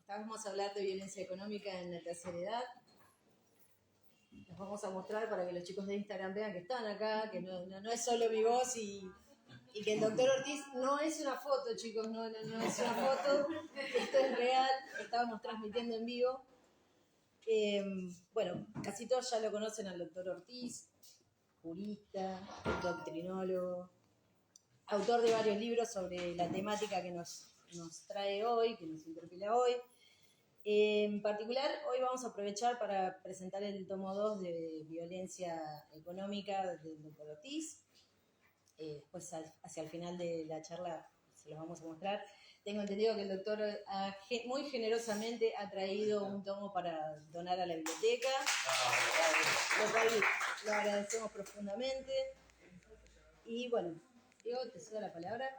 Vamos a hablar de violencia económica en la tercera edad. Los vamos a mostrar para que los chicos de Instagram vean que están acá, que no es solo mi voz y que el doctor Ortiz no es una foto, chicos, no es una foto, esto es real, estábamos transmitiendo en vivo. Bueno, casi todos ya lo conocen al doctor Ortiz, jurista, doctrinólogo, autor de varios libros sobre la temática que nos trae hoy, que nos interpela hoy. En particular, hoy vamos a aprovechar para presentar el tomo 2 de Violencia Económica del doctor Ortiz. Después, hacia el final de la charla, se los vamos a mostrar. Tengo entendido que el doctor muy generosamente ha traído un tomo para donar a la biblioteca, lo cual lo agradecemos profundamente. Y bueno, Diego, te cedo la palabra.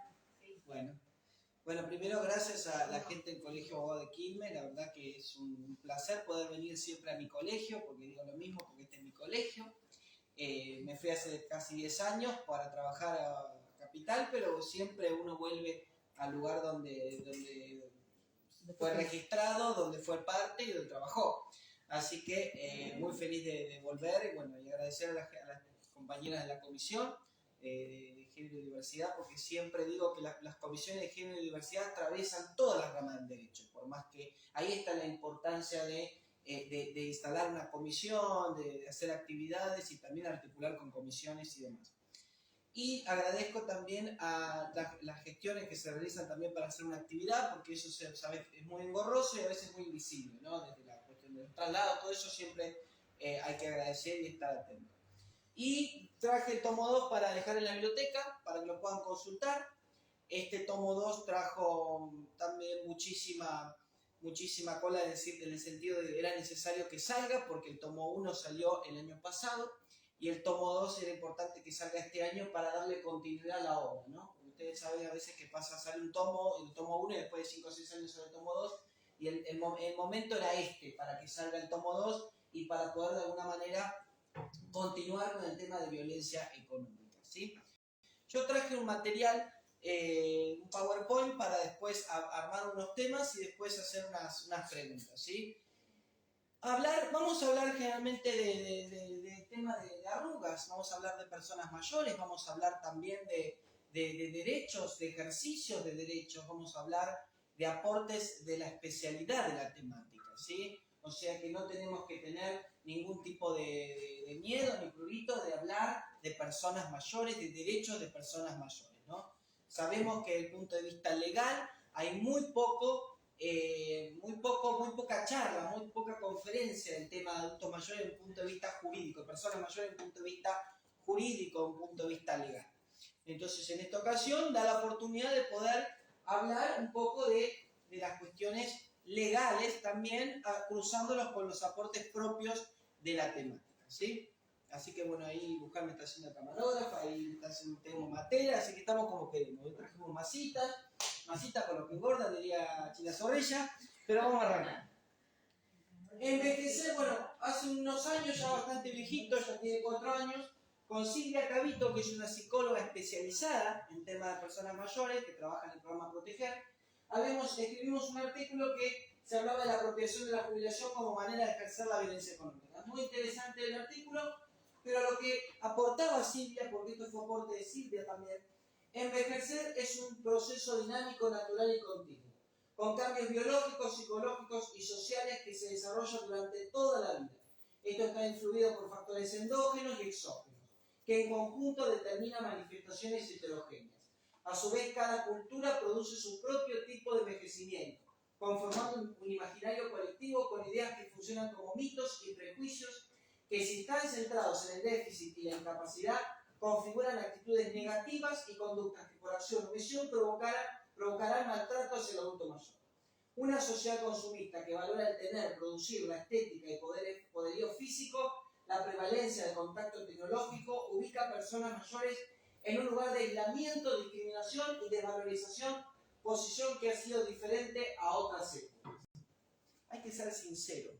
Bueno, primero gracias a la gente del Colegio Abogado de Quilmes, la verdad que es un placer poder venir siempre a mi colegio, porque digo lo mismo, porque este es mi colegio. Me fui hace casi 10 años para trabajar a Capital, pero siempre uno vuelve al lugar donde fue registrado, donde fue parte y donde trabajó. Así que muy feliz de volver y agradecer a las compañeras de la comisión de género y diversidad, porque siempre digo que las comisiones de género y diversidad atraviesan todas las ramas del derecho, por más que ahí está la importancia de instalar una comisión, de hacer actividades y también articular con comisiones y demás. Y agradezco también a las gestiones que se realizan también para hacer una actividad, porque eso es muy engorroso y a veces muy invisible, ¿no? Desde la cuestión del traslado, todo eso siempre hay que agradecer y estar atento. Y traje el tomo 2 para dejar en la biblioteca, para que lo puedan consultar. Este tomo 2 trajo también muchísima cola en el sentido de que era necesario que salga, porque el tomo 1 salió el año pasado y el tomo 2 era importante que salga este año para darle continuidad a la obra, ¿no? Porque ustedes saben a veces que sale el tomo 1 y después de 5 o 6 años sale el tomo 2 y el momento era para que salga el tomo 2 y para poder de alguna manera continuar con el tema de violencia económica, ¿sí? Yo traje un material, un PowerPoint para después armar unos temas y después hacer unas preguntas, ¿sí? Vamos a hablar generalmente de tema de arrugas, vamos a hablar de personas mayores, vamos a hablar también de derechos, de ejercicios de derechos, vamos a hablar de aportes de la especialidad de la temática, ¿sí? O sea que no tenemos que tener ningún tipo de miedo ni prurito de hablar de personas mayores, de derechos de personas mayores, ¿no? Sabemos que desde el punto de vista legal hay muy poca charla, muy poca conferencia del tema de adultos mayores desde un punto de vista jurídico, personas mayores desde un punto de vista jurídico, desde un punto de vista legal. Entonces, en esta ocasión da la oportunidad de poder hablar un poco de las cuestiones legales también, cruzándolos con los aportes propios de la temática, ¿sí? Así que bueno, ahí Buscar me está haciendo camarógrafa, ahí tenemos materia, así que estamos como queremos. Hoy trajimos masitas con lo que engorda, diría Chila Zorrilla, pero vamos a arrancar. Envejecer, bueno, hace unos años, ya bastante viejito, ya tiene 4 años, con Silvia Cavito, que es una psicóloga especializada en temas de personas mayores, que trabaja en el programa Proteger, escribimos un artículo que se hablaba de la apropiación de la jubilación como manera de ejercer la violencia económica. Muy interesante el artículo, pero lo que aportaba Silvia, porque esto fue aporte de Silvia también, envejecer es un proceso dinámico, natural y continuo, con cambios biológicos, psicológicos y sociales que se desarrollan durante toda la vida. Esto está influido por factores endógenos y exógenos, que en conjunto determinan manifestaciones heterogéneas. A su vez, cada cultura produce su propio tipo de envejecimiento, conformando un imaginario colectivo con ideas que funcionan como mitos y prejuicios que, si están centrados en el déficit y la incapacidad, configuran actitudes negativas y conductas que por acción o omisión provocarán maltrato hacia el adulto mayor. Una sociedad consumista que valora el tener, producir, la estética y poderío físico, la prevalencia del contacto tecnológico, ubica a personas mayores en un lugar de aislamiento, discriminación y desvalorización, posición que ha sido diferente a otras épocas. Hay que ser sincero.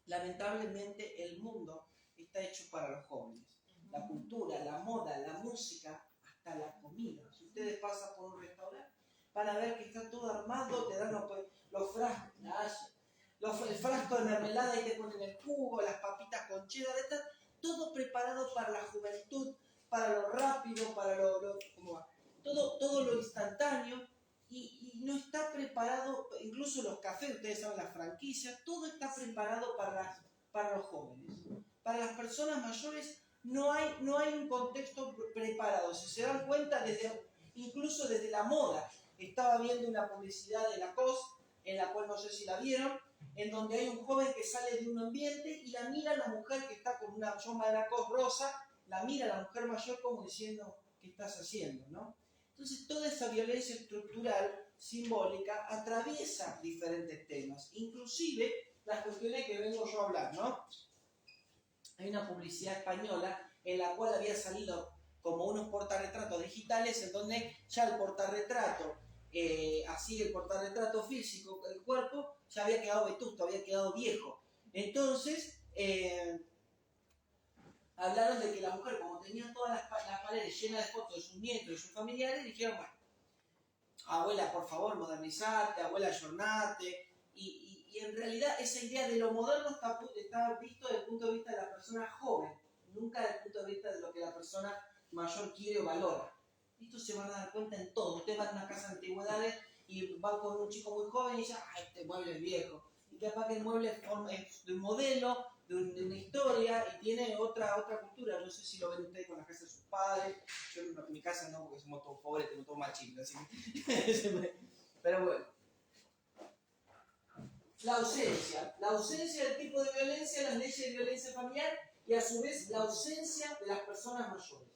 Lamentablemente el mundo está hecho para los jóvenes. La cultura, la moda, la música, hasta la comida. Si ustedes pasan por un restaurante, van a ver que está todo armado, te dan los frascos, el frasco de mermelada y te ponen el jugo, las papitas con cheddar, está todo preparado para la juventud, para lo rápido, para ¿cómo va? Todo lo instantáneo, y no está preparado, incluso los cafés, ustedes saben, las franquicias, todo está preparado para los jóvenes. Para las personas mayores no hay un contexto preparado. Si se dan cuenta, incluso desde la moda, estaba viendo una publicidad de Lacoste, en la cual no sé si la vieron, en donde hay un joven que sale de un ambiente y la mira la mujer que está con una choma de Lacoste rosa, la mira la mujer mayor como diciendo, ¿qué estás haciendo?, ¿no? Entonces, toda esa violencia estructural, simbólica, atraviesa diferentes temas, inclusive las cuestiones que vengo yo a hablar, ¿no? Hay una publicidad española en la cual había salido como unos portarretratos digitales, en donde ya el portarretrato, así el portarretrato físico del cuerpo, ya había quedado vetusto, había quedado viejo. Entonces, hablaron de que la mujer, como tenía todas las paredes llenas de fotos de sus nietos y sus familiares, dijeron, bueno, abuela, por favor, modernizate, abuela, ayornate. Y en realidad esa idea de lo moderno está visto desde el punto de vista de la persona joven, nunca desde el punto de vista de lo que la persona mayor quiere o valora. Esto se van a dar cuenta en todo. Ustedes van a una casa de antigüedades y van con un chico muy joven y dicen, ah, este mueble es viejo. Y capaz que el mueble es de un modelo, de una historia, y tiene otra cultura. No sé si lo ven ustedes con la casa de sus padres. Yo en mi casa no, porque somos todos pobres, tenemos todos machistas, así que... Pero bueno. La ausencia del tipo de violencia, las leyes de violencia familiar, y a su vez la ausencia de las personas mayores.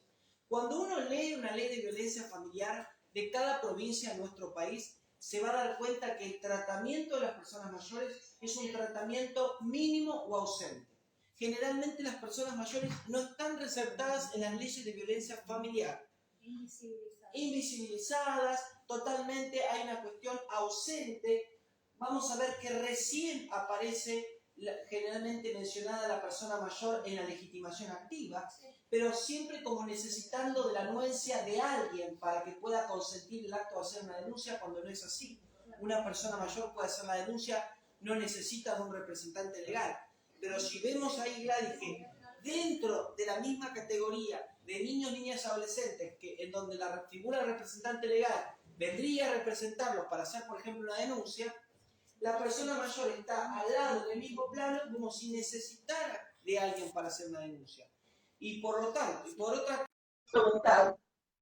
Cuando uno lee una ley de violencia familiar de cada provincia de nuestro país, se va a dar cuenta que el tratamiento de las personas mayores es un tratamiento mínimo o ausente. Generalmente las personas mayores no están resaltadas en las leyes de violencia familiar. Invisibilizadas, totalmente hay una cuestión ausente. Vamos a ver que recién aparece generalmente mencionada la persona mayor en la legitimación activa, pero siempre como necesitando de la anuencia de alguien para que pueda consentir el acto de hacer una denuncia, cuando no es así. Una persona mayor puede hacer la denuncia, no necesita de un representante legal. Pero si vemos ahí, Gladys, que dentro de la misma categoría de niños, niñas, adolescentes, en donde la figura del representante legal vendría a representarlos para hacer, por ejemplo, una denuncia, la persona mayor está al lado del mismo plano como si necesitara de alguien para hacer una denuncia. Y por lo tanto, y por otra parte,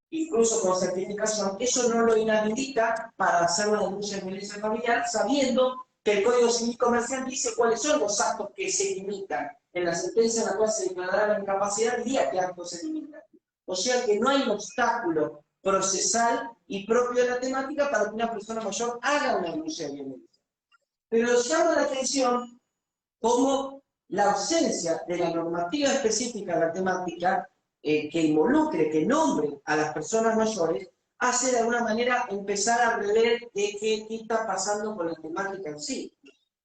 incluso con certificación, eso no lo inhabilita para hacer la denuncia de violencia familiar, sabiendo que el Código Civil Comercial dice cuáles son los actos que se limitan. En la sentencia en la cual se declarará la incapacidad, diría qué actos se limitan. O sea que no hay un obstáculo procesal y propio de la temática para que una persona mayor haga una denuncia de violencia. Pero llama la atención cómo la ausencia de la normativa específica de la temática que involucre, que nombre a las personas mayores, hace de alguna manera empezar a rever de qué está pasando con la temática en sí.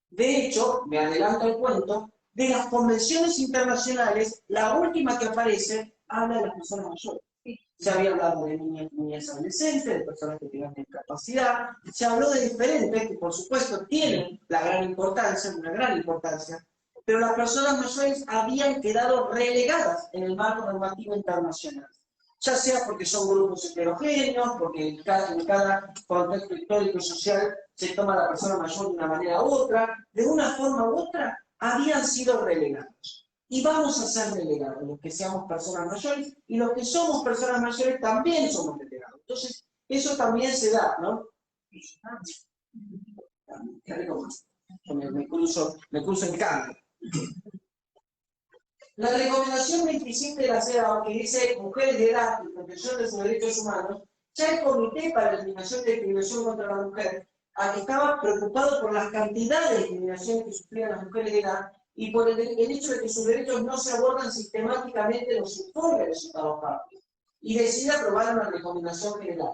De hecho, me adelanto al cuento, de las convenciones internacionales, la última que aparece habla de las personas mayores. Se había hablado de niñas adolescentes, de personas que tienen discapacidad, se habló de diferentes que por supuesto tienen la gran importancia, una gran importancia, pero las personas mayores habían quedado relegadas en el marco normativo internacional, ya sea porque son grupos heterogéneos, porque en cada contexto histórico y social se toma a la persona mayor de una manera u otra, de una forma u otra habían sido relegados. Y vamos a ser relegados, los que seamos personas mayores, y los que somos personas mayores también somos relegados. Entonces, eso también se da, ¿no? Me cruzo en cambio. La recomendación 27 de la CEDAW, que dice mujeres de edad y protección de sus derechos humanos, ya el Comité para la Eliminación de Discriminación contra la Mujer, a que estaba preocupado por las cantidades de discriminación que sufrían las mujeres de edad y por el hecho de que sus derechos no se abordan sistemáticamente en los informes de los Estados partes, y decide aprobar una recomendación general.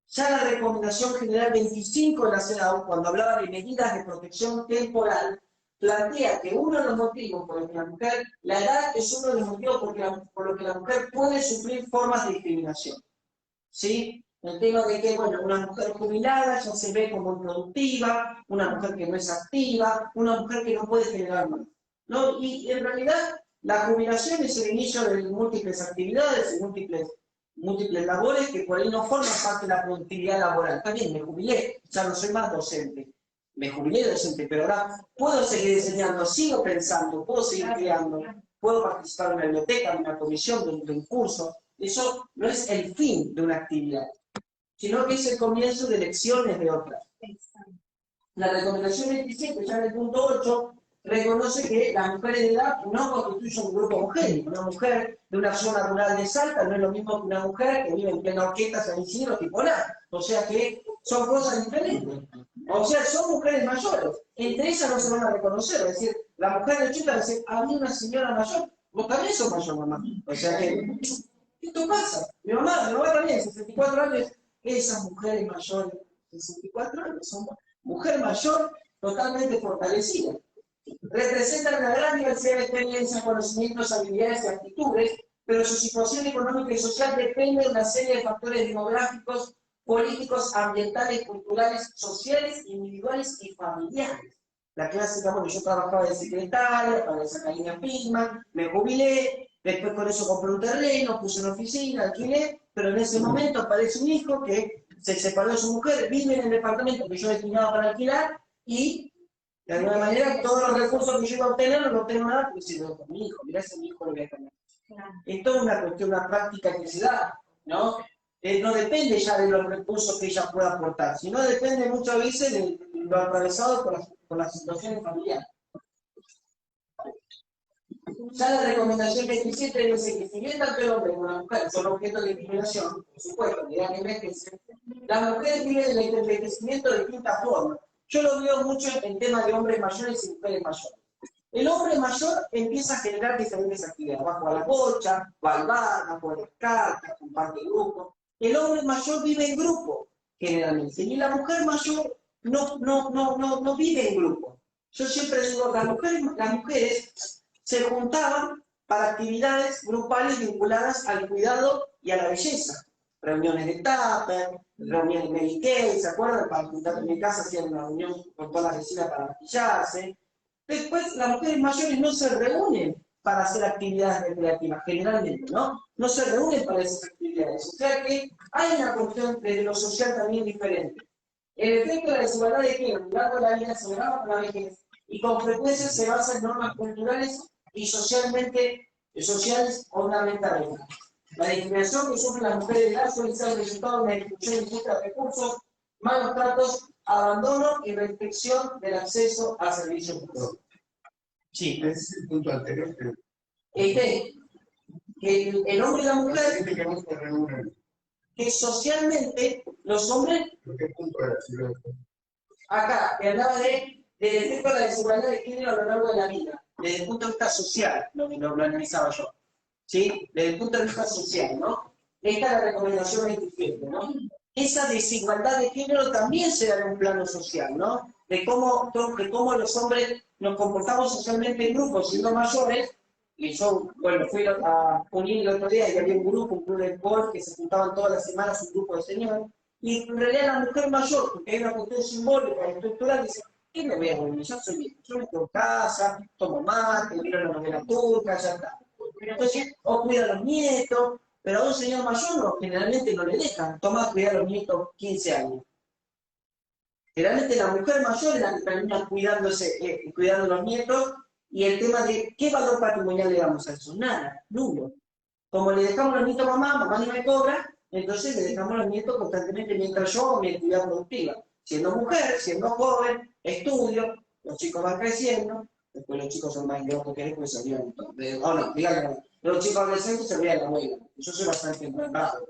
Ya la recomendación general 25 de la CEDAW, cuando hablaba de medidas de protección temporal, plantea que uno de los motivos por los que la edad es uno de los motivos por los que la mujer puede sufrir formas de discriminación. ¿Sí? El tema de que, bueno, una mujer jubilada ya se ve como improductiva, una mujer que no es activa, una mujer que no puede generar más, ¿no? Y en realidad la jubilación es el inicio de múltiples actividades y múltiples labores que por ahí no forman parte de la productividad laboral. También me jubilé, ya no soy más docente. Me jubilé docente, pero ahora puedo seguir enseñando, sigo pensando, puedo seguir creando, puedo participar en una biblioteca, en una comisión, de un curso. Eso no es el fin de una actividad, sino que es el comienzo de lecciones de otras. La recomendación 27, ya en el punto 8, reconoce que las mujeres de edad no constituyen un grupo homogéneo. Una mujer de una zona rural de Salta no es lo mismo que una mujer que vive en plena Orquesta, San Isidro, tipo nada. O sea que son cosas diferentes. O sea, son mujeres mayores. Entre ellas no se van a reconocer. Es decir, la mujer de 80 va a decir, había una señora mayor. Vos también sos mayor, mamá. O sea que, esto pasa. Mi mamá también, 64 años. Esas mujeres mayores, 64 años, son mujer mayor totalmente fortalecida. Representan una gran diversidad de experiencias, conocimientos, habilidades y actitudes, pero su situación económica y social depende de una serie de factores demográficos, políticos, ambientales, culturales, sociales, individuales y familiares. La clásica, bueno, yo trabajaba de secretaria para esa Catalina Pisman, me jubilé, después con eso compré un terreno, puse una oficina, alquilé, pero en ese momento aparece un hijo que se separó de su mujer, vive en el departamento que yo destinaba para alquilar y de alguna manera todos los recursos que yo iba a obtener no los tengo nada porque si lo con mi hijo, mirá si mi hijo lo voy a tener. Es toda una cuestión, una práctica que se da, ¿no? No depende ya de los recursos que ella pueda aportar, sino depende muchas veces de lo atravesado por las situaciones familiares. Ya la recomendación 27 dice que si bien tanto el hombre como la mujer son objeto de discriminación, por supuesto, que dan envejecen, las mujeres viven el envejecimiento de distintas formas. Yo lo veo mucho en temas de hombres mayores y mujeres mayores. El hombre mayor empieza a generar diferentes actividades. Va a jugar a la bocha, va al bar, va a jugar cartas, comparte grupo. El hombre mayor vive en grupo, generalmente. Y la mujer mayor no vive en grupo. Yo siempre digo, las mujeres se juntaban para actividades grupales vinculadas al cuidado y a la belleza. Reuniones de tupper, reuniones de Mary Kay, ¿se acuerdan? Para juntar en mi casa hacían una reunión con todas las vecinas para maquillarse. Después, las mujeres mayores no se reúnen para hacer actividades recreativas, generalmente, ¿no? No se reúnen para esas actividades. O sea que hay una cuestión de lo social también diferente. El efecto de la desigualdad de género a lo largo de la vida se grava con la vejez y con frecuencia se basa en normas culturales y sociales ornamentales. La discriminación que sufren las mujeres de edad suele ser el resultado de una exclusión injusta de recursos, malos tratos, abandono y restricción del acceso a servicios públicos. Sí. Ese es el punto anterior Que el hombre y la mujer, que no se reúnen. que socialmente los hombres, ¿Qué punto era? acá, que hablaba del efecto de la desigualdad de género a lo largo de la vida, desde el punto de vista social, lo analizaba yo. ¿Sí? Desde el punto de vista social, ¿no? Esta es la recomendación 27, ¿no? Esa desigualdad de género también se da en un plano social, ¿no? De cómo los hombres nos comportamos socialmente en grupos, siendo mayores, y yo, bueno, fui a unir el otro día y había un club de golf, que se juntaban todas las semanas un grupo de señores, y en realidad la mujer mayor, porque hay una cuestión simbólica, estructural, dice, ¿qué me voy a reunir? Yo soy viejo, yo me quedo en casa, tomo mate, miro la novela turca, ya está. Entonces, o cuida a los nietos, pero a un señor mayor generalmente no le dejan. Tomás cuidar a los nietos 15 años. Generalmente la mujer mayor es la que termina cuidando a los nietos, y el tema de qué valor patrimonial le damos a eso, nada, nulo. Como le dejamos los nietos a mamá no me cobra, entonces le dejamos los nietos constantemente mientras yo hago mi actividad productiva. Siendo mujer, siendo joven, estudio, los chicos van creciendo. Después los chicos son más idiotas que después salieron. No, díganme, los chicos adolescentes se veían la abuela. Yo soy bastante embarrado.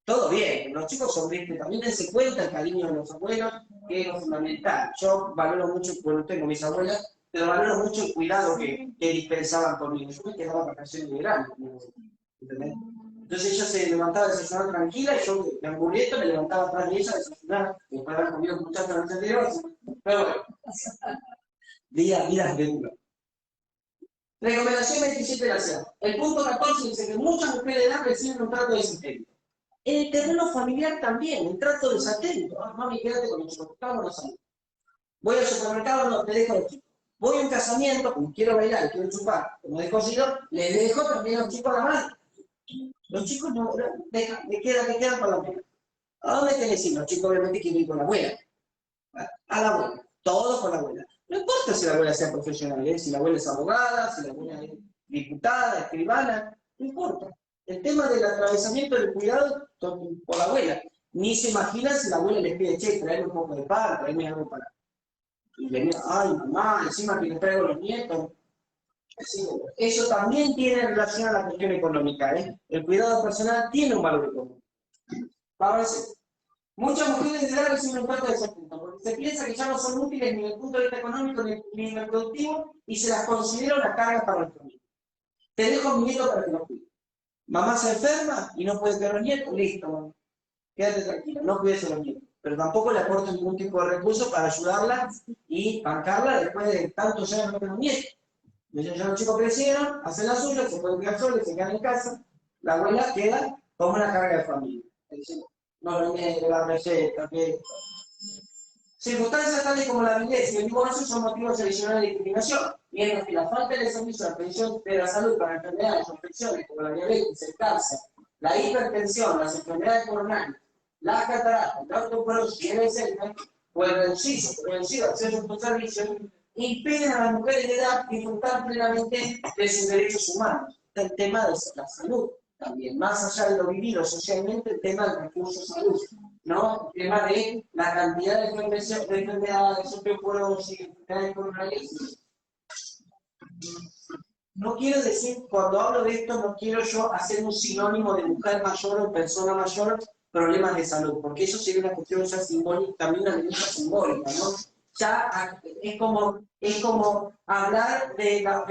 Todo bien, los chicos son bien, también dense cuenta el cariño de los abuelos, que es lo fundamental. Yo valoro mucho, bueno, tengo mis abuelas, pero valoro mucho el cuidado que dispensaban conmigo. Yo me quedaba en vacaciones de verano, ¿entendés? Entonces ella se levantaba a desayunar tranquila y yo me hamburgueto, me levantaba atrás de ella a desayunar, después de haber comido muchas horas anteriores. Pero bueno, vidas de duro. Recomendación 27 de la SEA. El punto 14 dice que muchas mujeres de edad reciben un trato desintegro. En el terreno familiar también, el trato desatento. Ah, mami, quédate con los chicos, estamos los amigos. Voy al supermercado, no, te dejo los chicos. Voy a un casamiento, como quiero bailar, quiero chupar, como descosido, le dejo también a los chicos a la mano. Los chicos no, me quedan con la abuela. ¿A dónde tenés ir? Los chicos obviamente quieren ir con la abuela. A la abuela, todos con la abuela. No importa si la abuela sea profesional, si la abuela es abogada, si la abuela es diputada, escribana, no importa. El tema del atravesamiento del cuidado por la abuela. Ni se imagina si la abuela les pide, che, traerme un poco de pan, traerme algo para... Y le mira, ay, mamá, encima que le traigo los nietos. Eso también tiene relación a la cuestión económica, ¿eh? El cuidado personal tiene un valor económico. Ahora sí. Muchas mujeres de edad reciben un trato de desatento, porque se piensa que ya no son útiles ni desde el punto de vista económico ni en el productivo y se las considera una carga para el familia. Te dejo a mi nieto para que lo cuide. Mamá se enferma y no puede tener los nietos, listo, mamá. Quédate tranquila, no cuides a los nietos. Pero tampoco le aporto ningún tipo de recurso para ayudarla y bancarla después de tantos años no tener nietos. Ya los chicos crecieron, hacen la suya, se pueden quedar solos, se quedan en casa, la abuela queda como una carga de familia. No le la receta, que... Circunstancias tales como la viudez y el divorcio son motivos adicionales de discriminación, mientras que la falta de servicio de atención de la salud para enfermedades o infecciones como la diabetes, el cáncer, la hipertensión, las enfermedades coronarias, las cataratas, la osteoporosis, el Alzheimer o el reducido acceso a estos servicios impiden a las mujeres de edad disfrutar plenamente de sus derechos humanos. El tema de la salud también, más allá de lo vivido socialmente, el tema del recurso de salud, ¿no? El tema de la cantidad de enfermedades, osteoporosis, enfermedades coronarias. No quiero decir, cuando hablo de esto, no quiero yo hacer un sinónimo de mujer mayor o persona mayor, problemas de salud, porque eso sería una cuestión ya simbólica, también una denuncia simbólica, ¿no? Ya es como hablar de la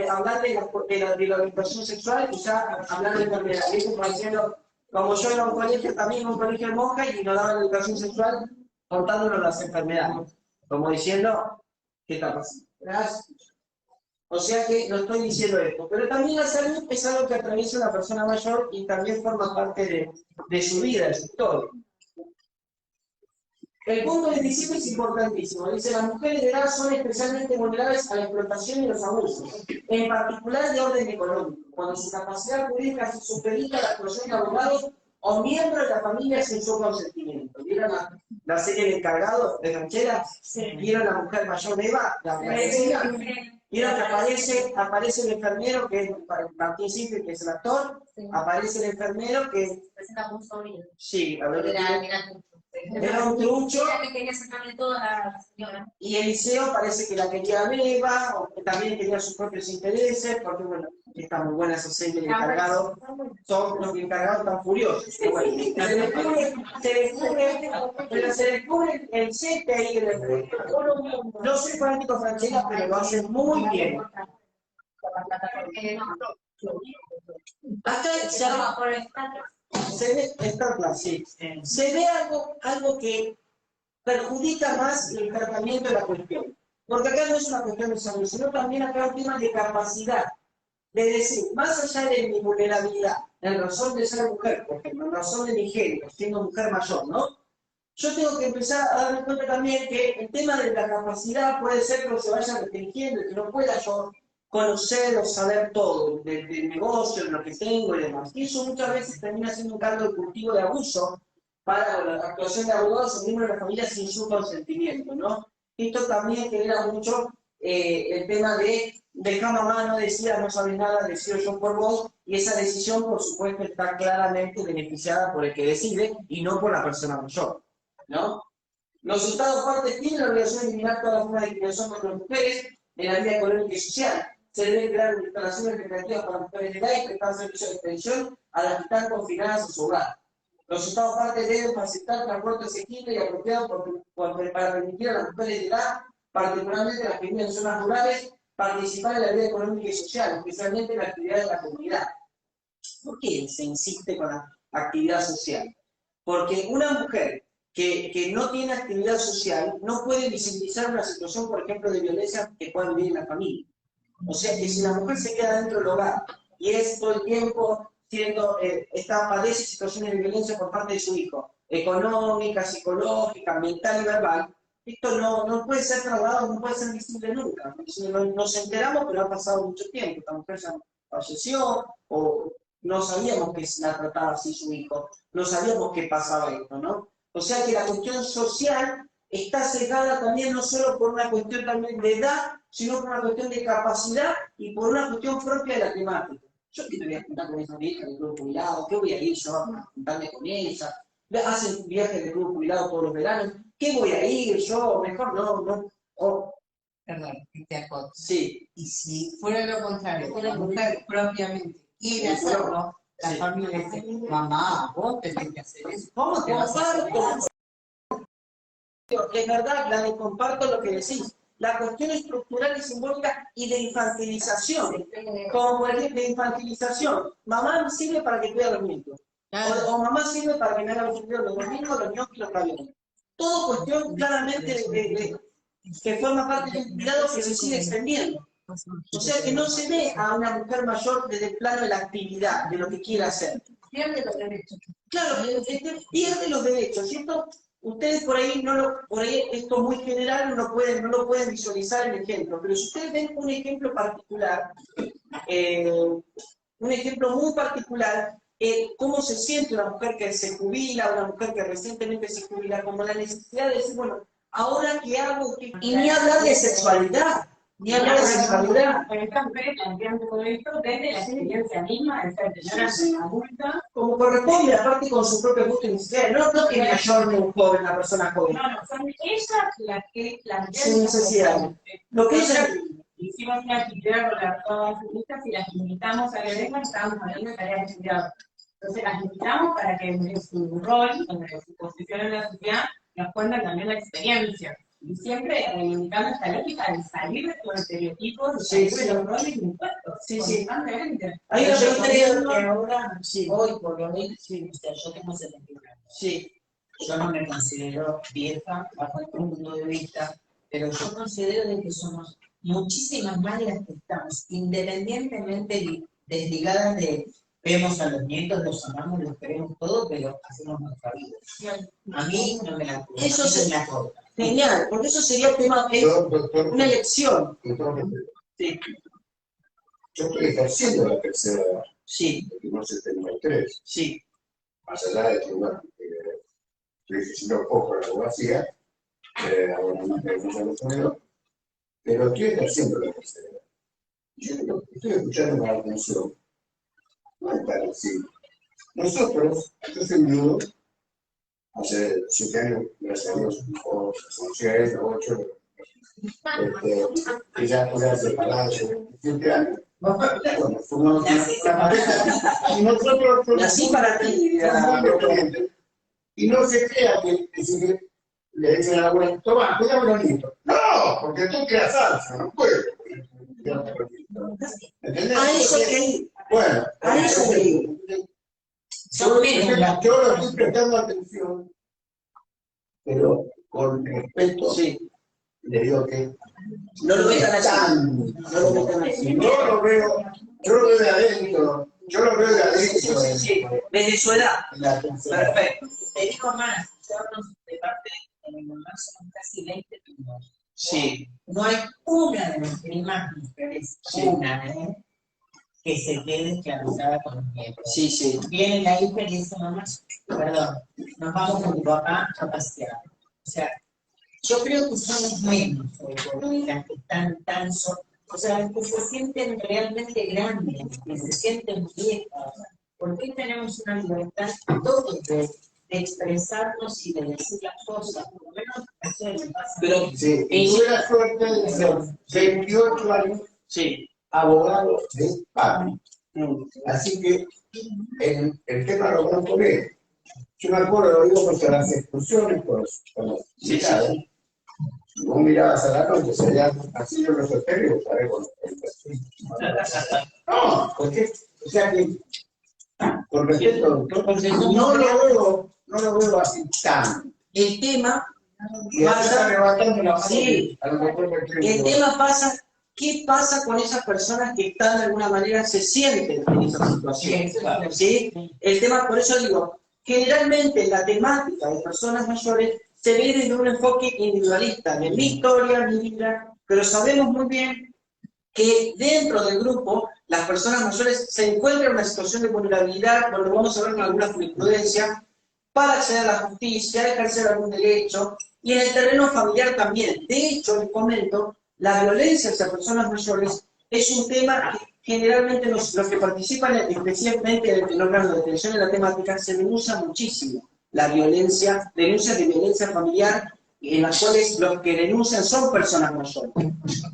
orientación sexual y ya hablar de enfermedad. Y eso como diciendo, como yo era un colegio, también un colegio de monjas y nos daban educación sexual contándonos las enfermedades. Como diciendo, ¿qué está pasando? Gracias. O sea que no estoy diciendo esto. Pero también la salud es algo que atraviesa una persona mayor y también forma parte de su vida, de su historia. El punto 25 es importantísimo. Dice, las mujeres de edad son especialmente vulnerables a la explotación y los abusos, en particular de orden económico, cuando su capacidad jurídica supedita a la actuación de abogados o miembros de la familia sin su consentimiento. ¿Vieron la serie de Encargados de Ranchera? ¿Vieron la mujer mayor de Eva? La vecina. ¿Vieron que aparece el enfermero, que es Martín Silva, que es el actor? Sí. Aparece el enfermero que... Presenta un sobrino. Sí, a ver. Era un trucho. Que quería sacarle todo a la señora. Y Eliseo parece que la quería beba, o que también tenía sus propios intereses, porque bueno, está muy buena esa serie de Encargados. Son los encargados tan furiosos. Bueno, se descubre el CTI del... No soy fanático Franchella, pero lo hace muy bien. Hasta se ve, se ve algo que perjudica más el tratamiento de la cuestión. Porque acá no es una cuestión de salud, sino también acá un tema de capacidad. De decir, más allá de mi vulnerabilidad, en razón de ser mujer, por ejemplo, en razón de mi género, siendo mujer mayor, ¿no? Yo tengo que empezar a darme cuenta también que el tema de la capacidad puede ser que se vaya restringiendo, que no pueda yo conocer o saber todo del negocio, de lo que tengo y demás. Y eso muchas veces termina siendo un caldo de cultivo de abuso para la actuación de abogados o miembros de la familia sin su consentimiento, ¿no? Esto también genera mucho el tema de dejar mamá, no decida, no sabes nada, decido yo por vos, y esa decisión, por supuesto, está claramente beneficiada por el que decide y no por la persona mayor, ¿no? Los Estados partes tienen la obligación de eliminar todas las formas de discriminación contra las mujeres en la vida económica y social. Se deben crear instalaciones recreativas para mujeres de edad y prestar servicios de extensión a las que están confinadas a su hogar. Los Estados partes deben facilitar transporte asequible y apropiado para permitir a las mujeres de edad, particularmente las que viven en zonas rurales, participar en la vida económica y social, especialmente en la actividad de la comunidad. ¿Por qué se insiste con la actividad social? Porque una mujer que no tiene actividad social no puede visibilizar una situación, por ejemplo, de violencia que pueda vivir en la familia. O sea que si la mujer se queda dentro del hogar y es todo el tiempo padece situaciones de violencia por parte de su hijo, económica, psicológica, mental y verbal, esto no puede ser tratado, no puede ser visible nunca. Nos enteramos, pero ha pasado mucho tiempo. Esta mujer ya falleció, o no sabíamos que la trataba así su hijo, no sabíamos que pasaba esto, ¿no? O sea que la cuestión social está sesgada también no solo por una cuestión también de edad, sino por una cuestión de capacidad y por una cuestión propia de la temática. Yo qué me voy a juntar con esa vieja del club jubilado, ¿qué voy a ir yo a juntarme con ella? Hacen viajes de club jubilado todos los veranos, ¿qué voy a ir yo? Mejor no. Perdón, que te acoto. Sí. Y si fuera lo contrario, que la mujer propiamente quiere hacerlo, la Sí. familia dice, mamá, vos tenés que hacer eso. ¿Cómo te vas a hacer eso? Es verdad, Gladys, comparto lo que decís. La cuestión estructural y simbólica y de infantilización. Como por ejemplo, de infantilización. Mamá sirve para que cuide a los nietos. O mamá sirve para que me haga los fideos, los domingos, los ñoquis, los ravioles. Todo cuestión claramente que forma parte de un cuidado que se sigue extendiendo. O sea que no se ve a una mujer mayor desde el plano de la actividad, de lo que quiere hacer. Pierde los derechos. Claro, pierde los derechos. Y esto, ustedes por ahí, esto muy general, no lo pueden visualizar el ejemplo. Pero si ustedes ven un ejemplo particular, un ejemplo muy particular, cómo se siente una mujer que se jubila, una mujer que recientemente se jubila, como la necesidad de decir, bueno, ¿ahora qué hago? Y ni hablar de sexualidad, ni hablar de sexualidad. Pero esta mujer plantean todo esto desde la experiencia misma de ser señora adulta. Como corresponde, aparte con su propio gusto inicial, no que mayor ni un joven, una persona joven. No, son ellas las que plantean Sin necesidad. Lo que ella... Hicimos una actividad con las todas feministas y las invitamos a que vengan, estábamos hablando de tareas de cuidado. Entonces las invitamos para que en su rol, en su posición en la sociedad, nos cuenten también la experiencia. Y siempre reivindicando esta lógica de salir de los estereotipos, de salir de los roles impuestos. Sí. Constantemente. Hay una Yo creo pregunta... que ahora, Sí. hoy por lo menos, o sea, yo tengo 71 años. Sí. Yo no me considero vieja bajo el punto de vista, pero yo considero de que somos muchísimas más las que estamos, independientemente desligadas de vemos a los nietos, los amamos, los queremos todo, pero hacemos nuestra vida. A mí no me la cura, Eso es se- la cosa. Genial, porque eso sería tema, Doctor, una elección. sí. Yo estoy ejerciendo la tercera edad, Sí, porque no 73, sí. más allá de que, bueno, estoy ejerciendo poco la abogacía, ahora no lo puedo, pero estoy ejerciendo la tercera edad. Yo estoy escuchando con atención. No es tan así. Nosotros, yo soy viudo, hace 7 años, gracias a Dios, o 6, 8, ella separada hace 7 años. Bueno, fuimos una pareja, y nosotros Nací para ti. somos muy independientes. Y no se crea que le dicen a la abuela, toma, cuidado los nietos. No, porque tú creas salsa, no puedo. ¿Entendés? A eso que Bueno, a eso que digo. yo lo estoy prestando atención, pero con respeto, Sí. le digo que No lo metan allá. no lo metan así. Yo lo veo de adentro, Sí, desde su edad. en la tercera. Perfecto. Te digo más, nosotros de parte de mi mamá somos casi 20 primos. Sí, No hay una de las primas mujeres, Sí. una, que se quede esclavizada con los nietos. sí, sí. Viene la hija y dice, mamá, perdón, nos vamos con tu papá a pasear. O sea, yo creo que somos menos hoy por hoy las que están tan o sea, las que se sienten realmente grandes, que se sienten viejas. Porque hoy tenemos una libertad todos de expresarnos y de decir las cosas, por lo menos eso me pasa. Pero, Sí, y tuve la suerte de ser 28 años sí. abogado de PAMI. Mm. Así que el tema lo conozco bien. Yo me acuerdo, lo digo porque las excursiones con los Sí, invitados, vos mirabas a la noche, salían así con los hoteles, ¿sabes? No, porque, o sea que, con respeto, doctor, no lo veo así tan. El tema Y acá está levantando la mano, Sí. a lo mejor me creo. El tema pasa ¿qué pasa con esas personas que están de alguna manera, se sienten en esa situación? ¿Sí? El tema, por eso digo, generalmente la temática de personas mayores se ve desde un enfoque individualista, de mi historia, mi vida, pero sabemos muy bien que dentro del grupo las personas mayores se encuentran en una situación de vulnerabilidad, donde vamos a ver en alguna jurisprudencia, para acceder a la justicia, ejercer algún derecho, y en el terreno familiar también. De hecho, les comento, la violencia hacia personas mayores es un tema que generalmente los que participan, especialmente en el órgano de atención en la temática, se denuncia muchísimo. La violencia, denuncias de violencia familiar, en las cuales los que denuncian son personas mayores.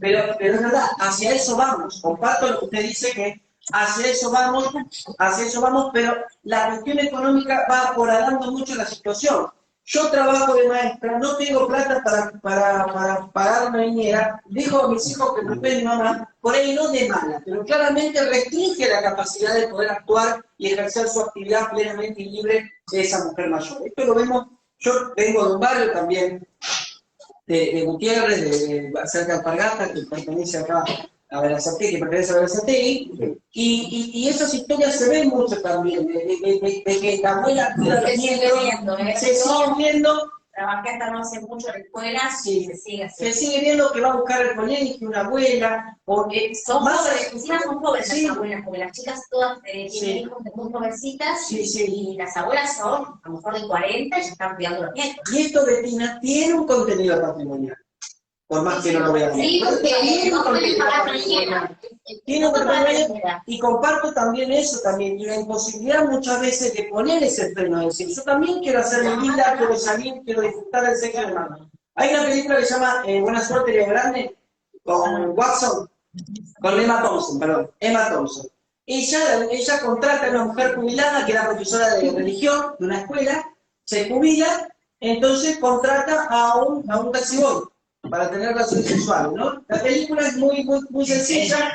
Pero es verdad, hacia eso vamos. Comparto lo que usted dice, que hacia eso vamos, pero la cuestión económica va aporadando mucho la situación. Yo trabajo de maestra, no tengo plata para pagar una niñera, dejo a mis hijos que me cuiden mi mamá, por ahí no de mala, pero claramente restringe la capacidad de poder actuar y ejercer su actividad plenamente libre de esa mujer mayor. Esto lo vemos, yo vengo de un barrio también, de Gutiérrez, cerca de Alpargatas, que pertenece acá a Berazategui, que pertenece a Berazategui, y esas historias se ven mucho también, de que la abuela se sigue viendo, se siguen viendo. Trabajé hasta no hace mucho en la escuela, Sí, se sigue se haciendo. sigue viendo que va a buscar el colegio, una abuela, porque Son más jóvenes, encima son jóvenes sí. las abuelas, porque las chicas todas tienen Sí. hijos de muy jovencitas, Sí, sí. y las abuelas son a lo mejor de 40 y ya están cuidando a los nietos. Y esto, Bettina, tiene un contenido patrimonial, por más que no lo veamos. Sí, porque tiene un no pueden contenido pagar patrimonial. cualquiera. Tiene un No pagan contenido, cualquiera. y comparto también eso también, y la imposibilidad muchas veces de poner ese freno, de decir, yo también quiero hacer mi vida, quiero salir, quiero disfrutar del sexo de mano. Hay una película que se llama Buena Suerte, Río Grande, con Watson, con Emma Thompson, perdón, Emma Thompson. Ella contrata a una mujer jubilada que era profesora de religión de una escuela, se jubila, entonces contrata a un taxibón para tener relaciones sexuales, ¿no? La película es muy sencilla,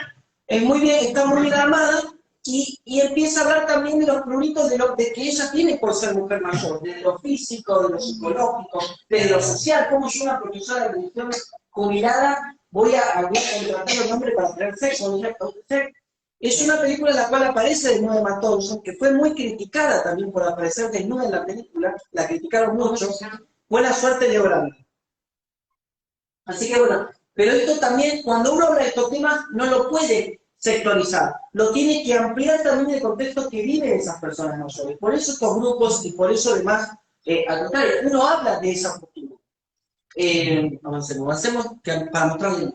es muy bien, está muy bien armada, y empieza a hablar también de los pruritos de que ella tiene por ser mujer mayor, de lo físico, de lo psicológico, de lo social, cómo yo, una profesora de religión jubilada, voy a contratar a un hombre para tener sexo. Es una película en la cual aparece desnuda Emma Thompson, que fue muy criticada también por aparecer desnuda en la película, la criticaron mucho. Buena Suerte, Río Grande. Así que bueno, pero esto también, cuando uno habla de estos temas, no lo puede sectorizar, lo tiene que ampliar también el contexto que viven esas personas mayores. Por eso estos grupos y por eso además, al contrario, uno habla de esa postura. Avancemos para mostrarle.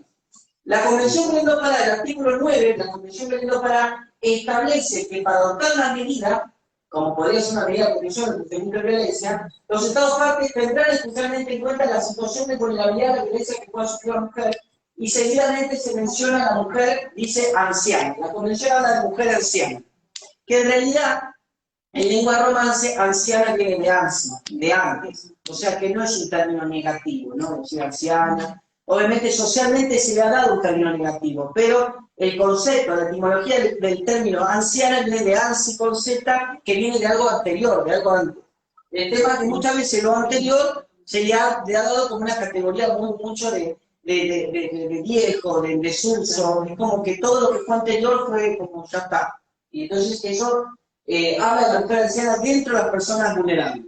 La Convención Glendon Pará, el artículo 9, la Convención Glendon Pará establece que para adoptar una medida, como podría ser una medida de protección de violencia, los Estados partes tendrán especialmente en cuenta la situación de vulnerabilidad de violencia que pueda sufrir la mujer, y seguidamente se menciona a la mujer, dice anciana. La Convención habla de mujer anciana, que en realidad, en lengua romance, anciana viene de antes, o sea que no es un término negativo, ¿no? Decir anciana. Obviamente socialmente se le ha dado un término negativo, pero el concepto, la etimología del término anciana viene de ansi con z, que viene de algo anterior, de algo antes. El tema es que muchas veces lo anterior se le ha dado como una categoría mucho de viejo, de desuso, es como que todo lo que fue anterior fue como ya está. Y entonces eso habla de la mujer anciana dentro de las personas vulnerables.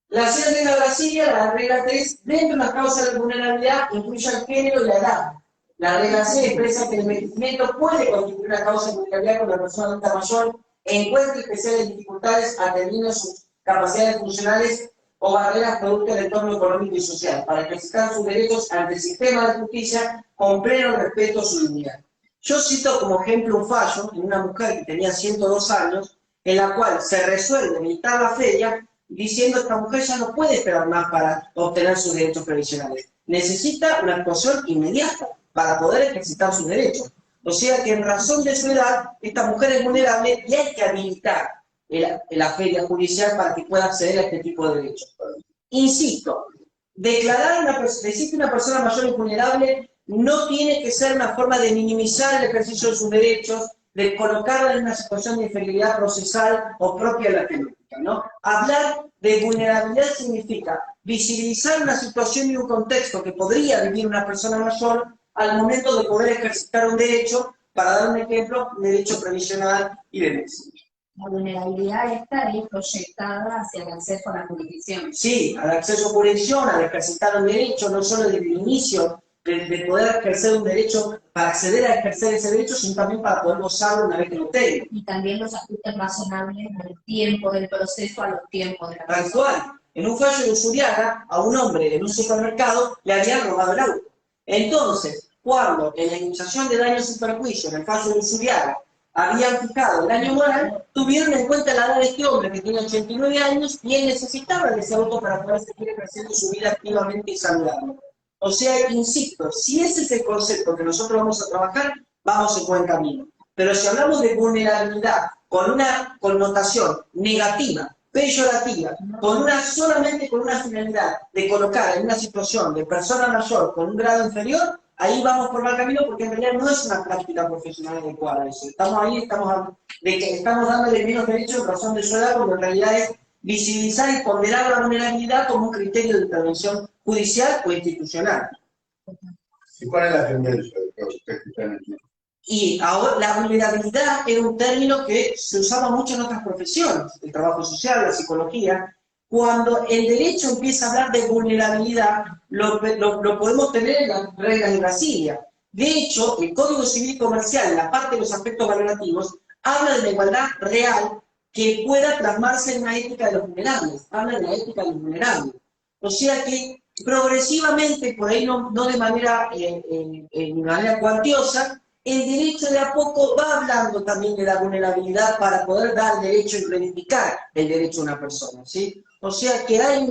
La regla de Brasilia, la regla 3, dentro de las causas de vulnerabilidad, incluye el género y la edad. La regla 6 expresa que el envejecimiento puede constituir una causa de vulnerabilidad cuando la persona adulta mayor encuentra especiales dificultades atendiendo sus capacidades funcionales o barreras producto del entorno económico y social, para ejercitar sus derechos ante el sistema de justicia con pleno respeto a su dignidad. Yo cito como ejemplo un fallo en una mujer que tenía 102 años, en la cual se resuelve militar la feria, diciendo que esta mujer ya no puede esperar más para obtener sus derechos previsionales. Necesita una actuación inmediata para poder ejercitar sus derechos. O sea que en razón de su edad, esta mujer es vulnerable y hay que habilitar la feria judicial para que pueda acceder a este tipo de derechos. Insisto, decir que una persona mayor es vulnerable no tiene que ser una forma de minimizar el ejercicio de sus derechos, de colocarla en una situación de inferioridad procesal o propia de la temática, ¿no? Hablar de vulnerabilidad significa visibilizar una situación y un contexto que podría vivir una persona mayor al momento de poder ejercitar un derecho, para dar un ejemplo, un derecho previsional y demás. La vulnerabilidad esta es proyectada hacia el acceso a la jurisdicción. Sí, al acceso a jurisdicción, al ejercitar un derecho, no solo desde el inicio de poder ejercer un derecho, para acceder a ejercer ese derecho, sino también para poder gozarlo una vez que lo tenga. Y también los ajustes razonables del tiempo del proceso a los tiempos de la Tal persona. cual. En un fallo de Usuriaga, a un hombre en un supermercado le habían robado el auto. Entonces, cuando en la indemnización de daños y perjuicios, en el fallo de Usuriaga, habían fijado el daño moral, tuvieron en cuenta la edad de este hombre, que tiene 89 años, y él necesitaba de ese auto para poder seguir ejerciendo su vida activamente y saludable. O sea, insisto, si ese es el concepto que nosotros vamos a trabajar, vamos en buen camino. Pero si hablamos de vulnerabilidad con una connotación negativa, peyorativa, solamente con una finalidad de colocar en una situación de persona mayor con un grado inferior, ahí vamos por mal camino, porque en realidad no es una práctica profesional adecuada eso. Estamos ahí, estamos dándole menos derechos en razón de su edad, cuando en realidad es visibilizar y ponderar la vulnerabilidad como un criterio de intervención judicial o institucional. ¿Y cuál es la tendencia de todos ustedes que están aquí? Y ahora la vulnerabilidad era un término que se usaba mucho en otras profesiones, el trabajo social, la psicología. Cuando el derecho empieza a hablar de vulnerabilidad, lo podemos tener en las reglas de Brasilia. De hecho, el Código Civil Comercial, en la parte de los aspectos valorativos, habla de la igualdad real que pueda plasmarse en una ética de los vulnerables. Habla de la ética de los vulnerables. O sea que progresivamente, por ahí no de manera cuantiosa, el derecho de a poco va hablando también de la vulnerabilidad para poder dar derecho y reivindicar el derecho a una persona, ¿sí? O sea que hay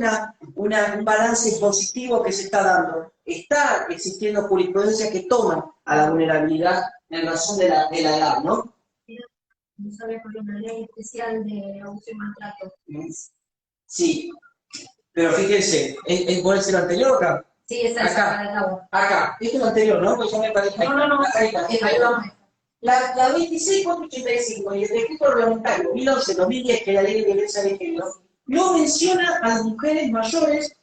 un balance positivo que se está dando. Está existiendo jurisprudencia que toma a la vulnerabilidad en razón de la edad, ¿no? ¿No sabe por una ley especial de abuso y maltrato? Sí, pero fíjense, ¿cuál es el anterior acá? Sí, esa es Acá. la cabo. Acá, este es el anterior, ¿no? Pues ya me parece. No. Ahí vamos. La 26.485 y el decreto reglamentario 2011-2010, que es la ley de violencia de género, no menciona a las mujeres mayores,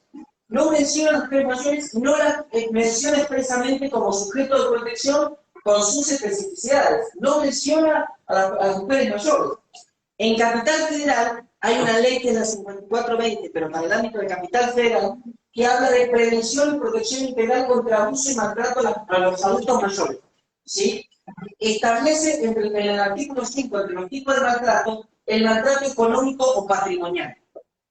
no las menciona expresamente como sujeto de protección con sus especificidades, no menciona a las mujeres mayores. En Capital Federal hay una ley que es la 5420, pero para el ámbito de Capital Federal, que habla de prevención y protección integral contra abuso y maltrato a los adultos mayores, ¿sí? Establece en el artículo 5, entre los tipos de maltrato, el maltrato económico o patrimonial.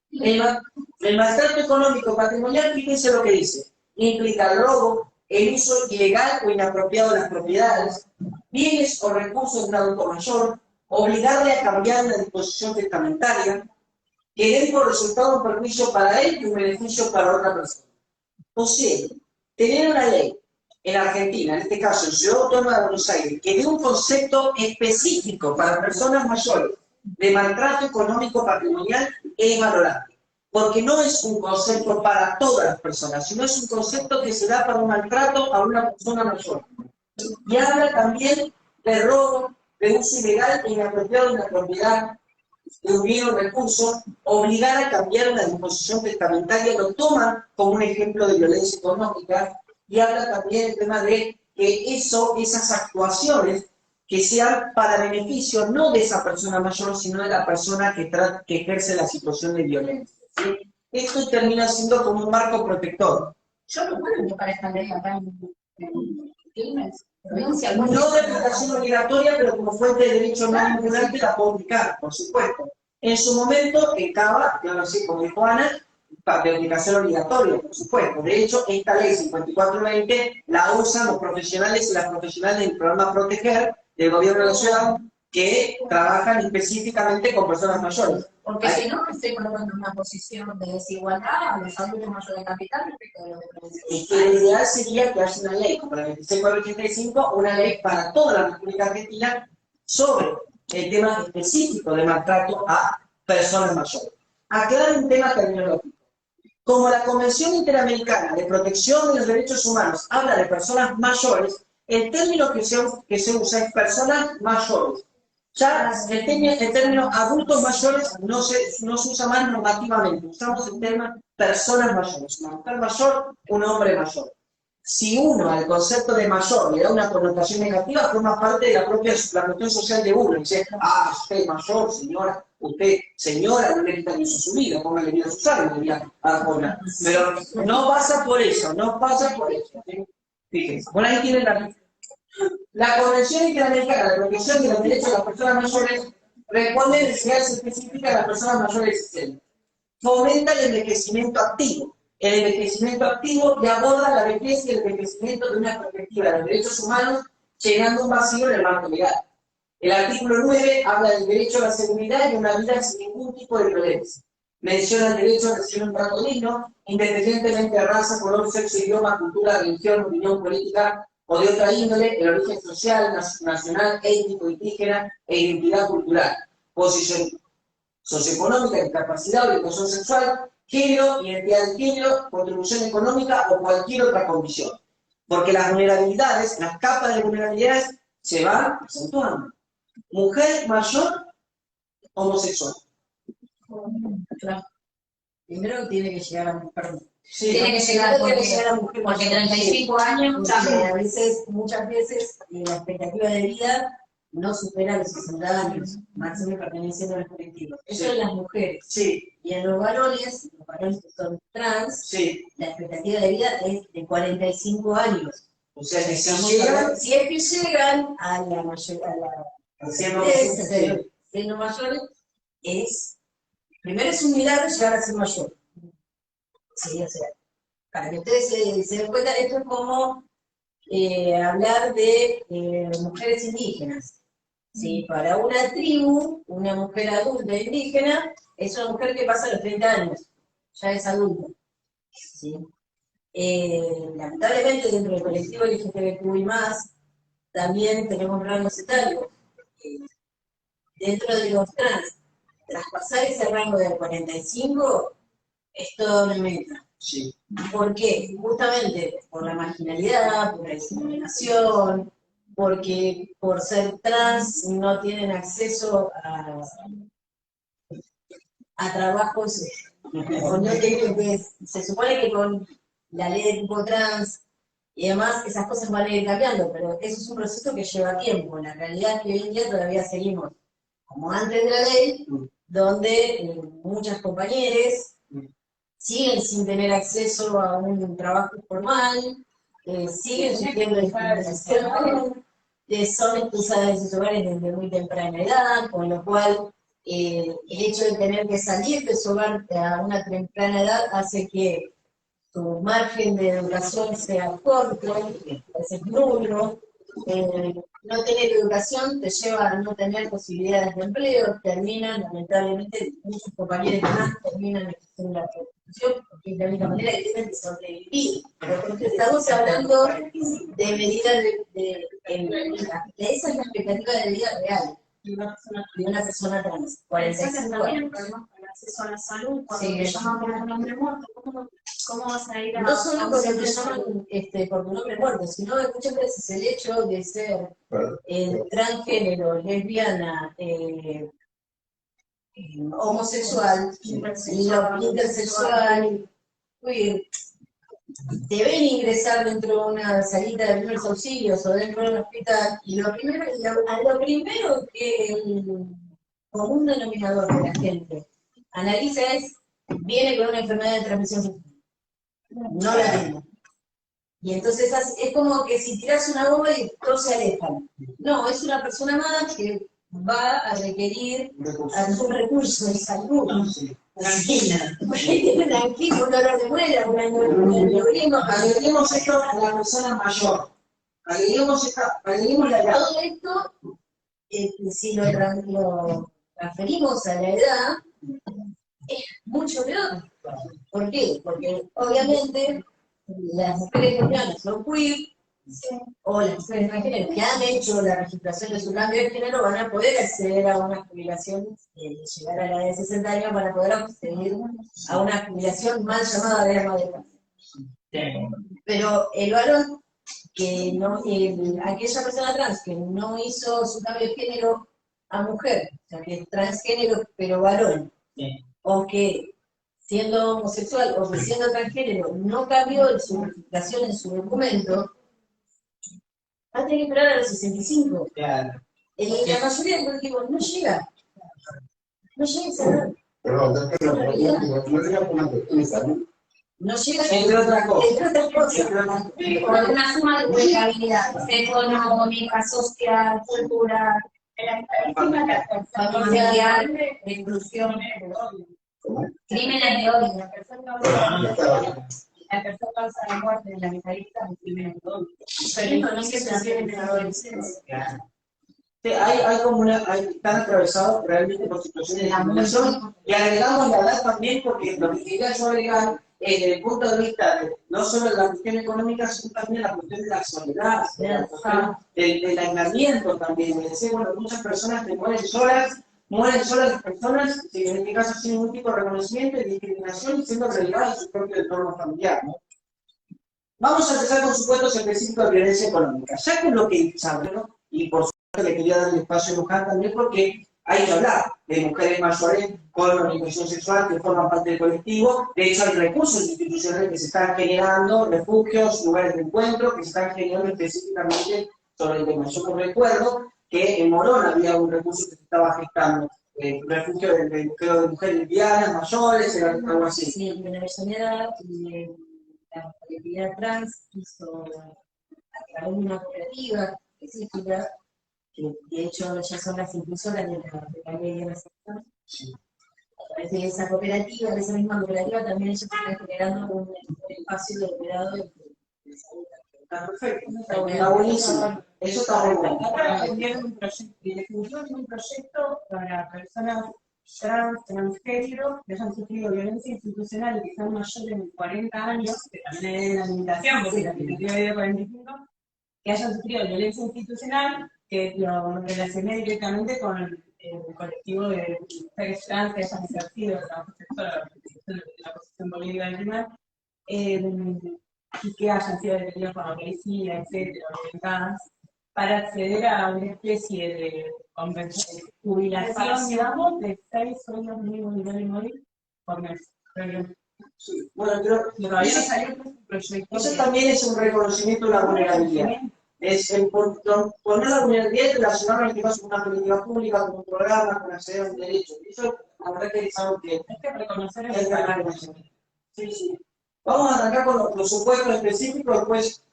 El maltrato económico o patrimonial, fíjense lo que dice, implica el robo, el uso ilegal o inapropiado de las propiedades, bienes o recursos de un adulto mayor, obligarle a cambiar una disposición testamentaria, que dé por resultado un perjuicio para él y un beneficio para otra persona. O sea, tener una ley en Argentina, en este caso en Ciudad Autónoma de Buenos Aires, que dé un concepto específico para personas mayores de maltrato económico patrimonial es valorable. Porque no es un concepto para todas las personas, sino es un concepto que se da para un maltrato a una persona mayor. Y habla también de robo, de uso ilegal e inapropiado de una propiedad, de un bien o recurso, obligar a cambiar una disposición testamentaria, lo toman como un ejemplo de violencia económica, y habla también el tema de que esas actuaciones que sean para beneficio no de esa persona mayor, sino de la persona que ejerce la situación de violencia, ¿sí? Esto termina siendo como un marco protector. Yo no puedo invocar esta ley acá en Quilmes. No de aplicación obligatoria, pero como fuente de derecho no vinculante la puedo aplicar, por supuesto. En su momento, en Cava, claro, sí, como dijo Ana, de aplicación obligatoria, por supuesto. De hecho, esta ley 5420 la usan los profesionales y las profesionales del programa Proteger del gobierno de la ciudad, que trabajan específicamente con personas mayores. Porque si no, me estoy colocando en una posición de desigualdad a los adultos mayores de capital respecto de los de prevención. Y que lo ideal sería que haya una ley, como la 26.485, una ley para toda la República Argentina sobre el tema específico de maltrato a personas mayores. Aclaro un tema terminológico. Como la Convención Interamericana de Protección de los Derechos Humanos habla de personas mayores, el término que se usa es personas mayores. Ya el término adultos mayores no se usa más normativamente, usamos el término personas mayores, una mujer mayor, un hombre mayor. Si uno al concepto de mayor le da una connotación negativa, forma parte de la cuestión social de uno. Dice, usted es mayor, señora, usted, señora, no le quita ni su vida, póngale vida a sus años, diría Arjona. Pero no pasa por eso, no pasa por eso. ¿Sí? Fíjense, por ahí tienen la Convención Interamericana de Protección de los Derechos de las Personas Mayores responde necesidades específicas de las personas mayores de 60. Fomenta el envejecimiento activo. El envejecimiento activo que aborda la vejez y el envejecimiento de una perspectiva de los derechos humanos, llenando un vacío en el marco legal. El artículo 9 habla del derecho a la seguridad y una vida sin ningún tipo de violencia. Menciona el derecho a recibir un trato digno, independientemente de raza, color, sexo, idioma, cultura, religión, opinión política o de otra índole, el origen social, nacional, étnico, indígena e identidad cultural, posición socioeconómica, discapacidad, orientación sexual, género, identidad de género, contribución económica o cualquier otra condición. Porque las vulnerabilidades, las capas de vulnerabilidades se van acentuando. Mujer mayor, homosexual. Primero tiene que llegar a mujer. Sí, Tiene que llegar a mujer porque 35 años a veces, muchas veces, la expectativa de vida no supera los 60 años, máximo perteneciendo a los colectivos. Eso en las mujeres. sí, Y en los varones que son trans, sí. la expectativa de vida es de 45 años. O sea que Si es que llegan a la mayoría, siendo mayores, primero es un milagro llegar a ser mayor. Sí, o sea, para que ustedes se den cuenta, esto es como hablar de mujeres indígenas. ¿Sí? Para una tribu, una mujer adulta indígena es una mujer que pasa los 30 años, ya es adulta. ¿Sí? Lamentablemente dentro del colectivo LGTBQI+, también tenemos rangos etarios. Dentro de los trans, traspasar ese rango de 45 es toda una meta. Sí. ¿Por qué? Justamente por la marginalidad, por la discriminación, porque por ser trans no tienen acceso a trabajos, o no tienen, se supone que con la ley de tipo trans y demás, esas cosas van a ir cambiando, pero eso es un proceso que lleva tiempo. La realidad es que hoy en día todavía seguimos como antes de la ley, donde muchas compañeras siguen sin tener acceso a un trabajo formal, siguen sufriendo discriminación, son expulsadas de sus hogares desde muy temprana edad, con lo cual el hecho de tener que salir de su hogar a una temprana edad hace que su margen de educación sea corto, a veces nulo. No tener educación te lleva a no tener posibilidades de empleo, terminan, lamentablemente, muchos compañeros más terminan en la prostitución, porque es la única manera que tienen de sobrevivir. Porque estamos hablando de medidas esa es la expectativa de vida real de una persona trans, 45 años. Acceso a la salud, cuando Sí. te llaman por un hombre muerto, ¿cómo vas a ir a No solo por lo que un llaman por tu nombre muerto, sino muchas veces el hecho de ser transgénero, lesbiana, homosexual, intersexual, queer, te ven ingresar dentro de una salita de primeros auxilios o dentro de un hospital, y lo primero que el común denominador de la gente analiza es, viene con una enfermedad de transmisión sexual. No la tengo. Y entonces es como que si tiras una bomba y todos se alejan. No, es una persona más que va a requerir algún recurso de salud. Tranquila. Tranquilo, un dolor de muela, un aneurisma. Agreguemos esto a la persona mayor. Agreguemos la edad. Todo esto, si lo transferimos a la edad, es mucho peor. ¿Por qué? Porque obviamente las mujeres lesbianas son queer, o las mujeres transgénero que han hecho la registración de su cambio de género van a poder acceder a una jubilación, llegar a la edad de 60 años para poder acceder a una jubilación mal llamada de ama de casa. Pero el varón que no, aquella persona trans que no hizo su cambio de género a mujer, o sea, que es transgénero pero varón, Sí. o que siendo homosexual o que siendo transgénero no cambió su identificación en su documento, va a tener que esperar a los 65. Claro. La mayoría de colectivos no llega. No llega a esa edad. Perdón, doctora, no tenía por una cuestión de salud. No llega Entre otras cosas. Entre otras cosas. Por una suma de vulnerabilidades económica, social, cultural, familiar, de exclusión, crímenes de odio. La tercera causa de muerte de la vitalista es crímenes de odio. Pero no se transfieren en la adolescencia. Claro. Sí, hay como están atravesados realmente por situaciones de discriminación y agregamos la edad también porque lo que quería yo agregar desde el punto de vista de no solo la cuestión económica, sino también la cuestión de la soledad, la cuestión del aislamiento también. Es decir, bueno, muchas personas que mueren solas las personas, en este caso sin ningún tipo de reconocimiento y discriminación y siendo relegadas en su propio entorno familiar, ¿no? Vamos a empezar con supuestos específicos de violencia económica. Ya con lo que saben, ¿no? Y por supuesto le quería dar el espacio a Luján también porque hay que hablar de mujeres mayores con orientación sexual que forman parte del colectivo. De hecho, hay recursos institucionales que se están generando, refugios, lugares de encuentro que se están generando específicamente sobre el tema. Yo me recuerdo que en Morón había un recurso que se estaba gestando, refugio de mujeres lesbianas, mayores, era algo así. Sí, en la Avellaneda y la colectividad trans hizo a través de una cooperativa específica, que de hecho ya son las impulsoras de la ley de la sección. A través de esa cooperativa, de esa misma cooperativa, también ellos están generando un espacio de cuidado de salud. Está perfecto, está buenísimo. Eso está muy bueno. Ahora vendieron un proyecto, y definitivamente un proyecto para personas transgénero que hayan sufrido violencia institucional y que sean mayores de 40 años, que también hay una limitación, porque la limitativa es de 45, que hayan sufrido violencia institucional, que lo relacioné directamente con el colectivo de mujeres trans que hayan ejercido el trabajo sexual, la posición política del primer, y que hayan sido detenidos por la policía, etcétera, orientadas, para acceder a una especie de jubilación, digamos, de 6 sueldos mínimos vitales móviles por mes. Sí. Bueno, pero Todavía no salió un proyecto. eso también es un reconocimiento de la vulnerabilidad. Es el poner la vulnerabilidad y relacionarlo en este caso con una política pública, con un programa, con acceder a un derecho. Eso la verdad que es algo que Hay que reconocer el hay que trabajo. reconocer. Sí, sí. Vamos a arrancar con los supuestos específicos, después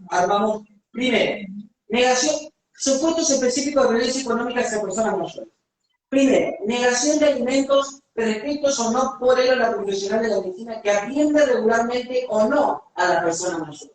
armamos. Primero, negación, supuestos específicos de violencia económica hacia personas mayores. Primero, negación de alimentos prescritos o no por él o la profesional de la medicina que atiende regularmente o no a la persona mayor.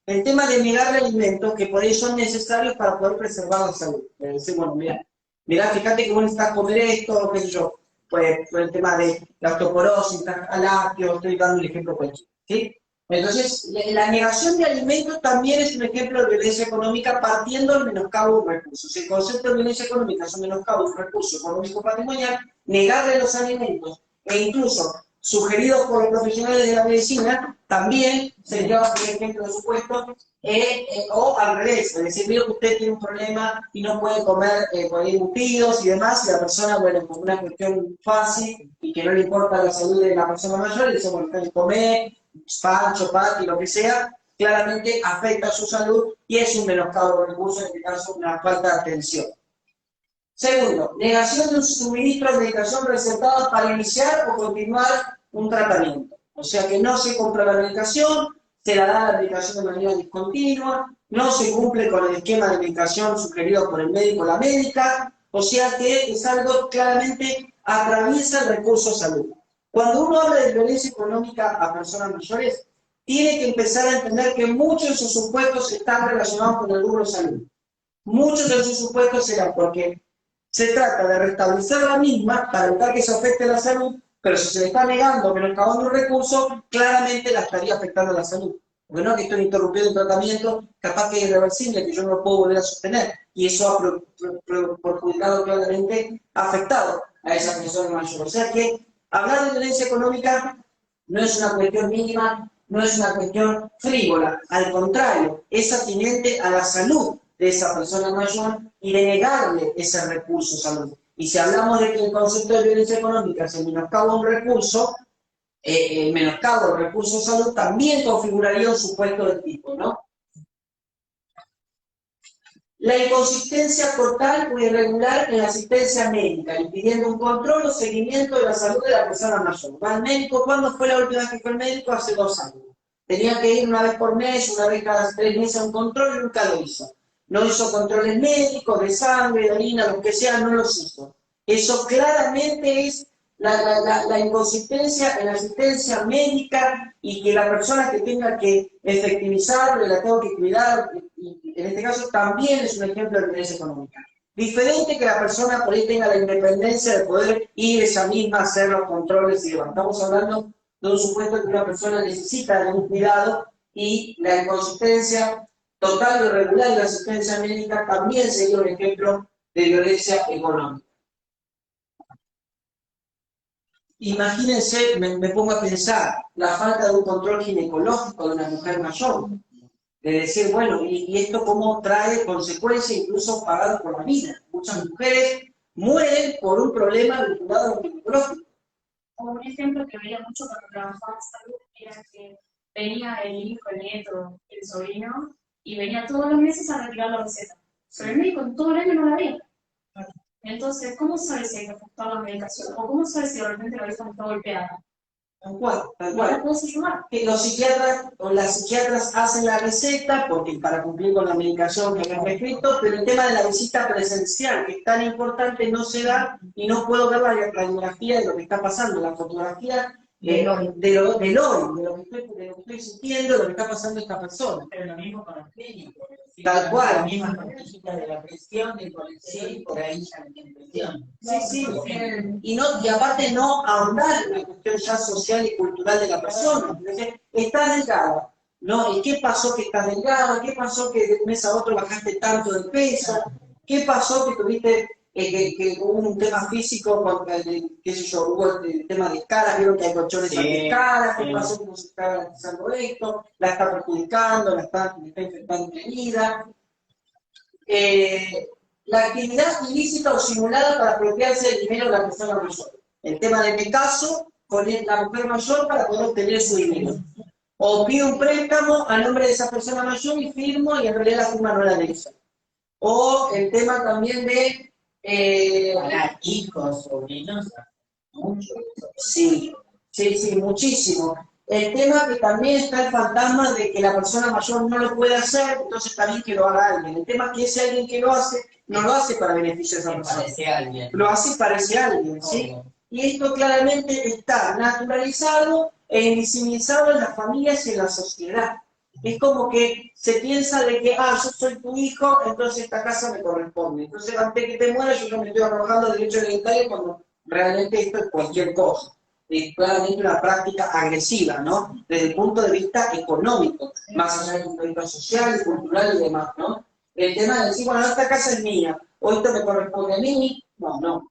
El tema de negarle alimentos que por ello son necesarios para poder preservar la salud. Le decimos, bueno, mira, fíjate que vos necesitas comer esto, qué sé yo. Pues por el tema de la osteoporosis, lácteos, estoy dando un ejemplo cualquiera, ¿sí? Entonces, la negación de alimentos también es un ejemplo de violencia económica partiendo del menoscabo de recursos. El concepto de violencia económica es un menoscabo de un recurso económico patrimonial, negarle los alimentos e incluso sugeridos por los profesionales de la medicina, también se lleva por ejemplo de supuesto, o al revés, es decir, mira que usted tiene un problema y no puede comer por ahí embutidos y demás, y la persona, bueno, por una cuestión fácil y que no le importa la salud de la persona mayor, le dice, bueno, usted comer pan, chopati, lo que sea, claramente afecta a su salud y es un menoscabo de recursos, en este caso una falta de atención. Segundo, negación de un suministro de medicación recetada para iniciar o continuar un tratamiento. O sea que no se compra la medicación, se la da la medicación de manera discontinua, no se cumple con el esquema de medicación sugerido por el médico o la médica, o sea que es algo que claramente atraviesa el recurso de salud. Cuando uno habla de violencia económica a personas mayores, tiene que empezar a entender que muchos de sus supuestos están relacionados con el rubro de salud. Muchos de sus supuestos serán porque se trata de restablecer la misma para evitar que se afecte la salud, pero si se le está negando, menoscabando un recurso, claramente la estaría afectando a la salud. Porque no es que estoy interrumpiendo un tratamiento, capaz que es irreversible, que yo no lo puedo volver a sostener, y eso ha perjudicado claramente, ha afectado a esa persona mayor. O sea que hablar de violencia económica no es una cuestión mínima, no es una cuestión frívola, al contrario, es atinente a la salud de esa persona mayor y de negarle ese recurso de salud. Y si hablamos de que el concepto de violencia económica se menoscaba un recurso, el menoscabo del recurso de salud también configuraría un supuesto del tipo, ¿no? La inconsistencia total o irregular en la asistencia médica, impidiendo un control o seguimiento de la salud de la persona mayor. Va al médico, ¿cuándo fue la última vez que fue al médico? Hace 2 años. Tenía que ir una vez por mes, una vez cada 3 meses a un control y nunca lo hizo. No hizo controles médicos, de sangre, de orina, lo que sea, no los hizo. Eso claramente es la inconsistencia en la asistencia médica y que la persona que tenga que efectivizarlo, la tengo que cuidar, y en este caso también es un ejemplo de violencia económica. Diferente que la persona por ahí tenga la independencia de poder ir ella misma a hacer los controles y demás. Estamos hablando de un supuesto que una persona necesita de un cuidado y la inconsistencia total y irregular de la asistencia médica también sería un ejemplo de violencia económica. Imagínense, me pongo a pensar, la falta de un control ginecológico de una mujer mayor. De decir, bueno, y esto cómo trae consecuencias incluso pagadas por la vida. Muchas mujeres mueren por un problema vinculado a lo ginecológico. Como un ejemplo que veía mucho cuando trabajaba en salud era que venía el hijo, el nieto, el sobrino, y venía todos los meses a retirar la receta. Pero el médico en todo el año no la veía. Entonces, ¿cómo sabes si hay que ajustar la medicación? ¿O cómo sabes si realmente la vista está golpeada? Tal cual, tal No cual. la puedes ayudar. Que los psiquiatras o las psiquiatras hacen la receta porque para cumplir con la medicación que han prescrito, pero el tema de la visita presencial, que es tan importante, no se da y no puedo ver la radiografía de lo que está pasando, la fotografía de lo que estoy sintiendo, de lo que está pasando esta persona. Pero lo mismo con los clínicos. Tal cual. La misma cosita de la presión, del colesterol, y por ahí ya no tiene presión. Sí. Y aparte no ahondar en la cuestión ya social y cultural de la persona. Entonces, estás delgada. ¿No? ¿Y qué pasó que estás delgada? ¿Qué pasó que de un mes a otro bajaste tanto de peso? ¿Qué pasó que tuviste que hubo un tema físico, qué sé yo, hubo el tema de escalas, vieron que hay colchones anti-escalas, qué pasó que no se está garantizando esto, la está perjudicando, la está infectando la herida. La actividad ilícita o simulada para apropiarse del dinero de la persona mayor. El tema de me caso con la mujer mayor para poder obtener su dinero. O pido un préstamo a nombre de esa persona mayor y firmo y en realidad la firma no era de ella. O el tema también de Para hijos, sobrinos, mucho. Sí, muchísimo. El tema que también está el fantasma de que la persona mayor no lo puede hacer, entonces está bien que lo haga alguien. El tema es que ese alguien que lo hace, no lo hace para beneficio de esa persona. Parece alguien. Lo hace para ese alguien, ¿sí? Y esto claramente está naturalizado e invisibilizado en las familias y en la sociedad. Es como que se piensa de que, yo soy tu hijo, entonces esta casa me corresponde. Entonces antes que te mueras yo no me estoy arrojando derecho hereditario cuando realmente esto es cualquier cosa. Es claramente una práctica agresiva, ¿no? Desde el punto de vista económico, más allá del punto de vista social, cultural y demás, ¿no? El tema de decir, bueno, esta casa es mía, o esto me corresponde a mí, no.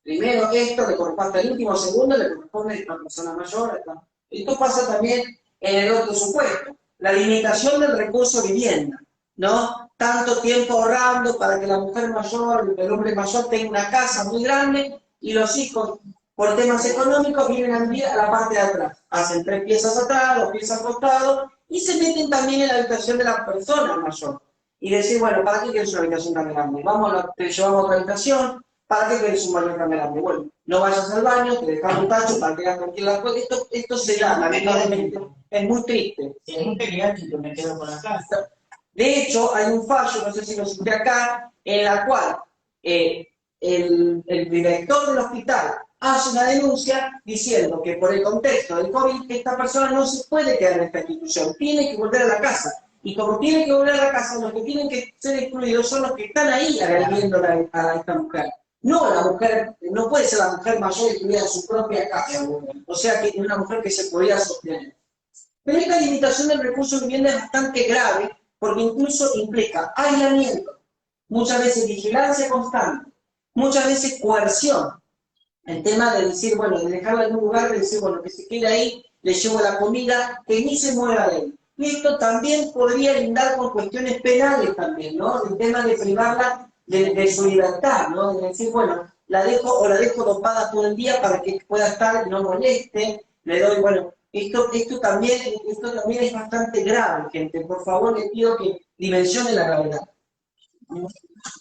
Primero esto le corresponde al último segundo, le corresponde a una persona mayor. Esto pasa también en el otro supuesto. La limitación del recurso vivienda, ¿no? Tanto tiempo ahorrando para que la mujer mayor, el hombre mayor tenga una casa muy grande y los hijos, por temas económicos, vienen a vivir a la parte de atrás. Hacen 3 piezas atrás, 2 piezas al costado y se meten también en la habitación de la persona mayor. Y decir, bueno, ¿para qué quieres una habitación tan grande? Te llevamos a otra habitación, ¿para qué quieres un baño tan grande? Bueno, no vayas al baño, te dejamos un tacho para que hagas tranquila. Esto se da, lamentablemente. Es muy triste. Si es un pediátrico, me quedo con la casa. De hecho, hay un fallo, no sé si lo cité acá, en la cual el director del hospital hace una denuncia diciendo que por el contexto del COVID, esta persona no se puede quedar en esta institución, tiene que volver a la casa. Y como tiene que volver a la casa, los que tienen que ser excluidos son los que están ahí agrediendo a esta mujer. No, la mujer, no puede ser la mujer mayor y que vive en su propia casa. O sea, que es una mujer que se podía sostener. Pero esta limitación del recurso de vivienda es bastante grave porque incluso implica aislamiento, muchas veces vigilancia constante, muchas veces coerción. El tema de decir, bueno, de dejarla en un lugar, de decir, bueno, que se quede ahí, le llevo la comida, que ni se mueva de ahí. Y esto también podría lindar con cuestiones penales también, ¿no? El tema de privarla de su libertad, ¿no? De decir, bueno, la dejo dopada todo el día para que pueda estar y no moleste, le doy, bueno, esto también es bastante grave, gente. Por favor, les pido que dimensionen la gravedad.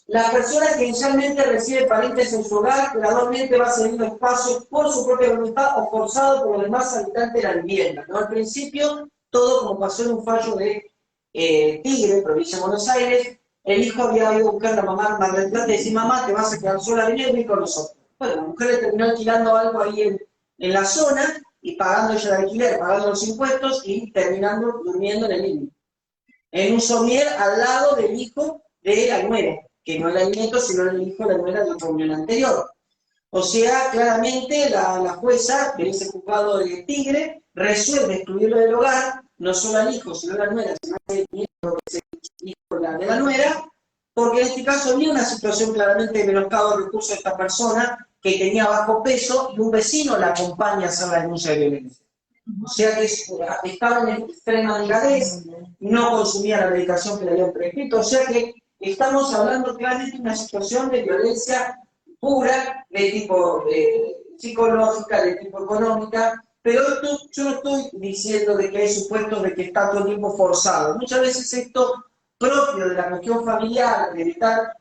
La persona que inicialmente recibe parientes en su hogar, gradualmente va cediendo espacios por su propia voluntad o forzado por los demás habitantes de la vivienda, ¿no? Al principio, todo como pasó en un fallo de Tigre, provincia de Buenos Aires, el hijo había ido a buscar a la mamá Mar del Plata y decir, mamá, te vas a quedar sola, vení con nosotros. Bueno, la mujer le terminó alquilando algo ahí en la zona y pagando ella el alquiler, pagando los impuestos y terminando durmiendo en el living. En un somier al lado del hijo de la nuera, que no era el nieto, sino el hijo de la nuera de otra unión anterior. O sea, claramente la jueza de ese juzgado de Tigre resuelve excluirlo del hogar, no solo al hijo, sino a la nuera, sino al nieto de la nuera, porque en este caso había una situación claramente de menoscabo de recursos de esta persona que tenía bajo peso y un vecino la acompaña a hacer la denuncia de violencia. O sea que estaba en extrema delgadez, no consumía la medicación que le habían prescrito, o sea que estamos hablando claramente de una situación de violencia pura, de tipo psicológica, de tipo económica, pero yo no estoy diciendo de que hay supuestos de que está todo el tiempo forzado. Muchas veces esto propio de la cuestión familiar, de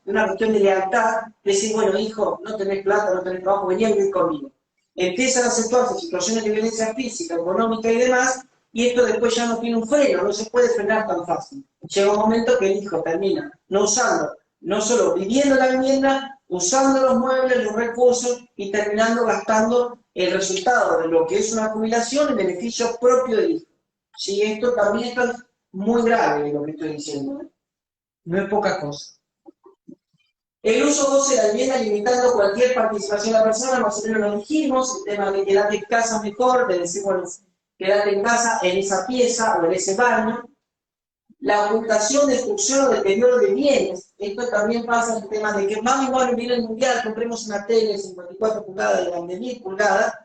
una cuestión de lealtad, decir, bueno, hijo, no tenés plata, no tenés trabajo, vení a vivir conmigo. Empiezan a acentuarse situaciones de violencia física, económica y demás, y esto después ya no tiene un freno, no se puede frenar tan fácil. Llega un momento que el hijo termina no usando, no solo viviendo la vivienda, usando los muebles, los recursos y terminando gastando el resultado de lo que es una jubilación en beneficio propio del hijo. Sí, esto es muy grave lo que estoy diciendo, no es poca cosa. El uso goce de la vivienda limitando cualquier participación de la persona, más o menos lo dijimos, el tema de quedarte en casa mejor, de decir, bueno, quedarte en casa en esa pieza o en ese baño. La ocultación, destrucción o deterioro de bienes. Esto también pasa en el tema de que mami, bueno, viene el mundial, compremos una tele 54 pulgadas de 10 pulgadas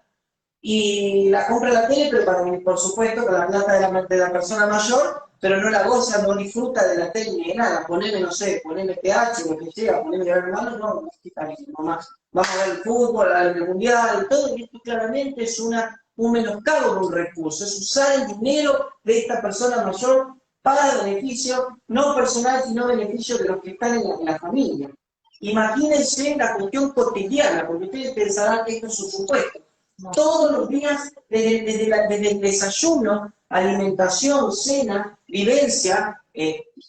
y la compra la tele, pero por supuesto con la plata de la persona mayor, pero no la goza, no disfruta de la tele ni de nada. Poneme, no sé, poneme PH, lo que sea, poneme hermano, no, nomás. Vamos a ver el fútbol, el mundial, todo, y esto claramente es un menoscabo de un recurso, es usar el dinero de esta persona mayor para beneficio, no personal, sino beneficio de los que están en la familia. Imagínense la cuestión cotidiana, porque ustedes pensarán que esto es un supuesto. Todos los días, desde el desayuno, alimentación, cena, vivencia,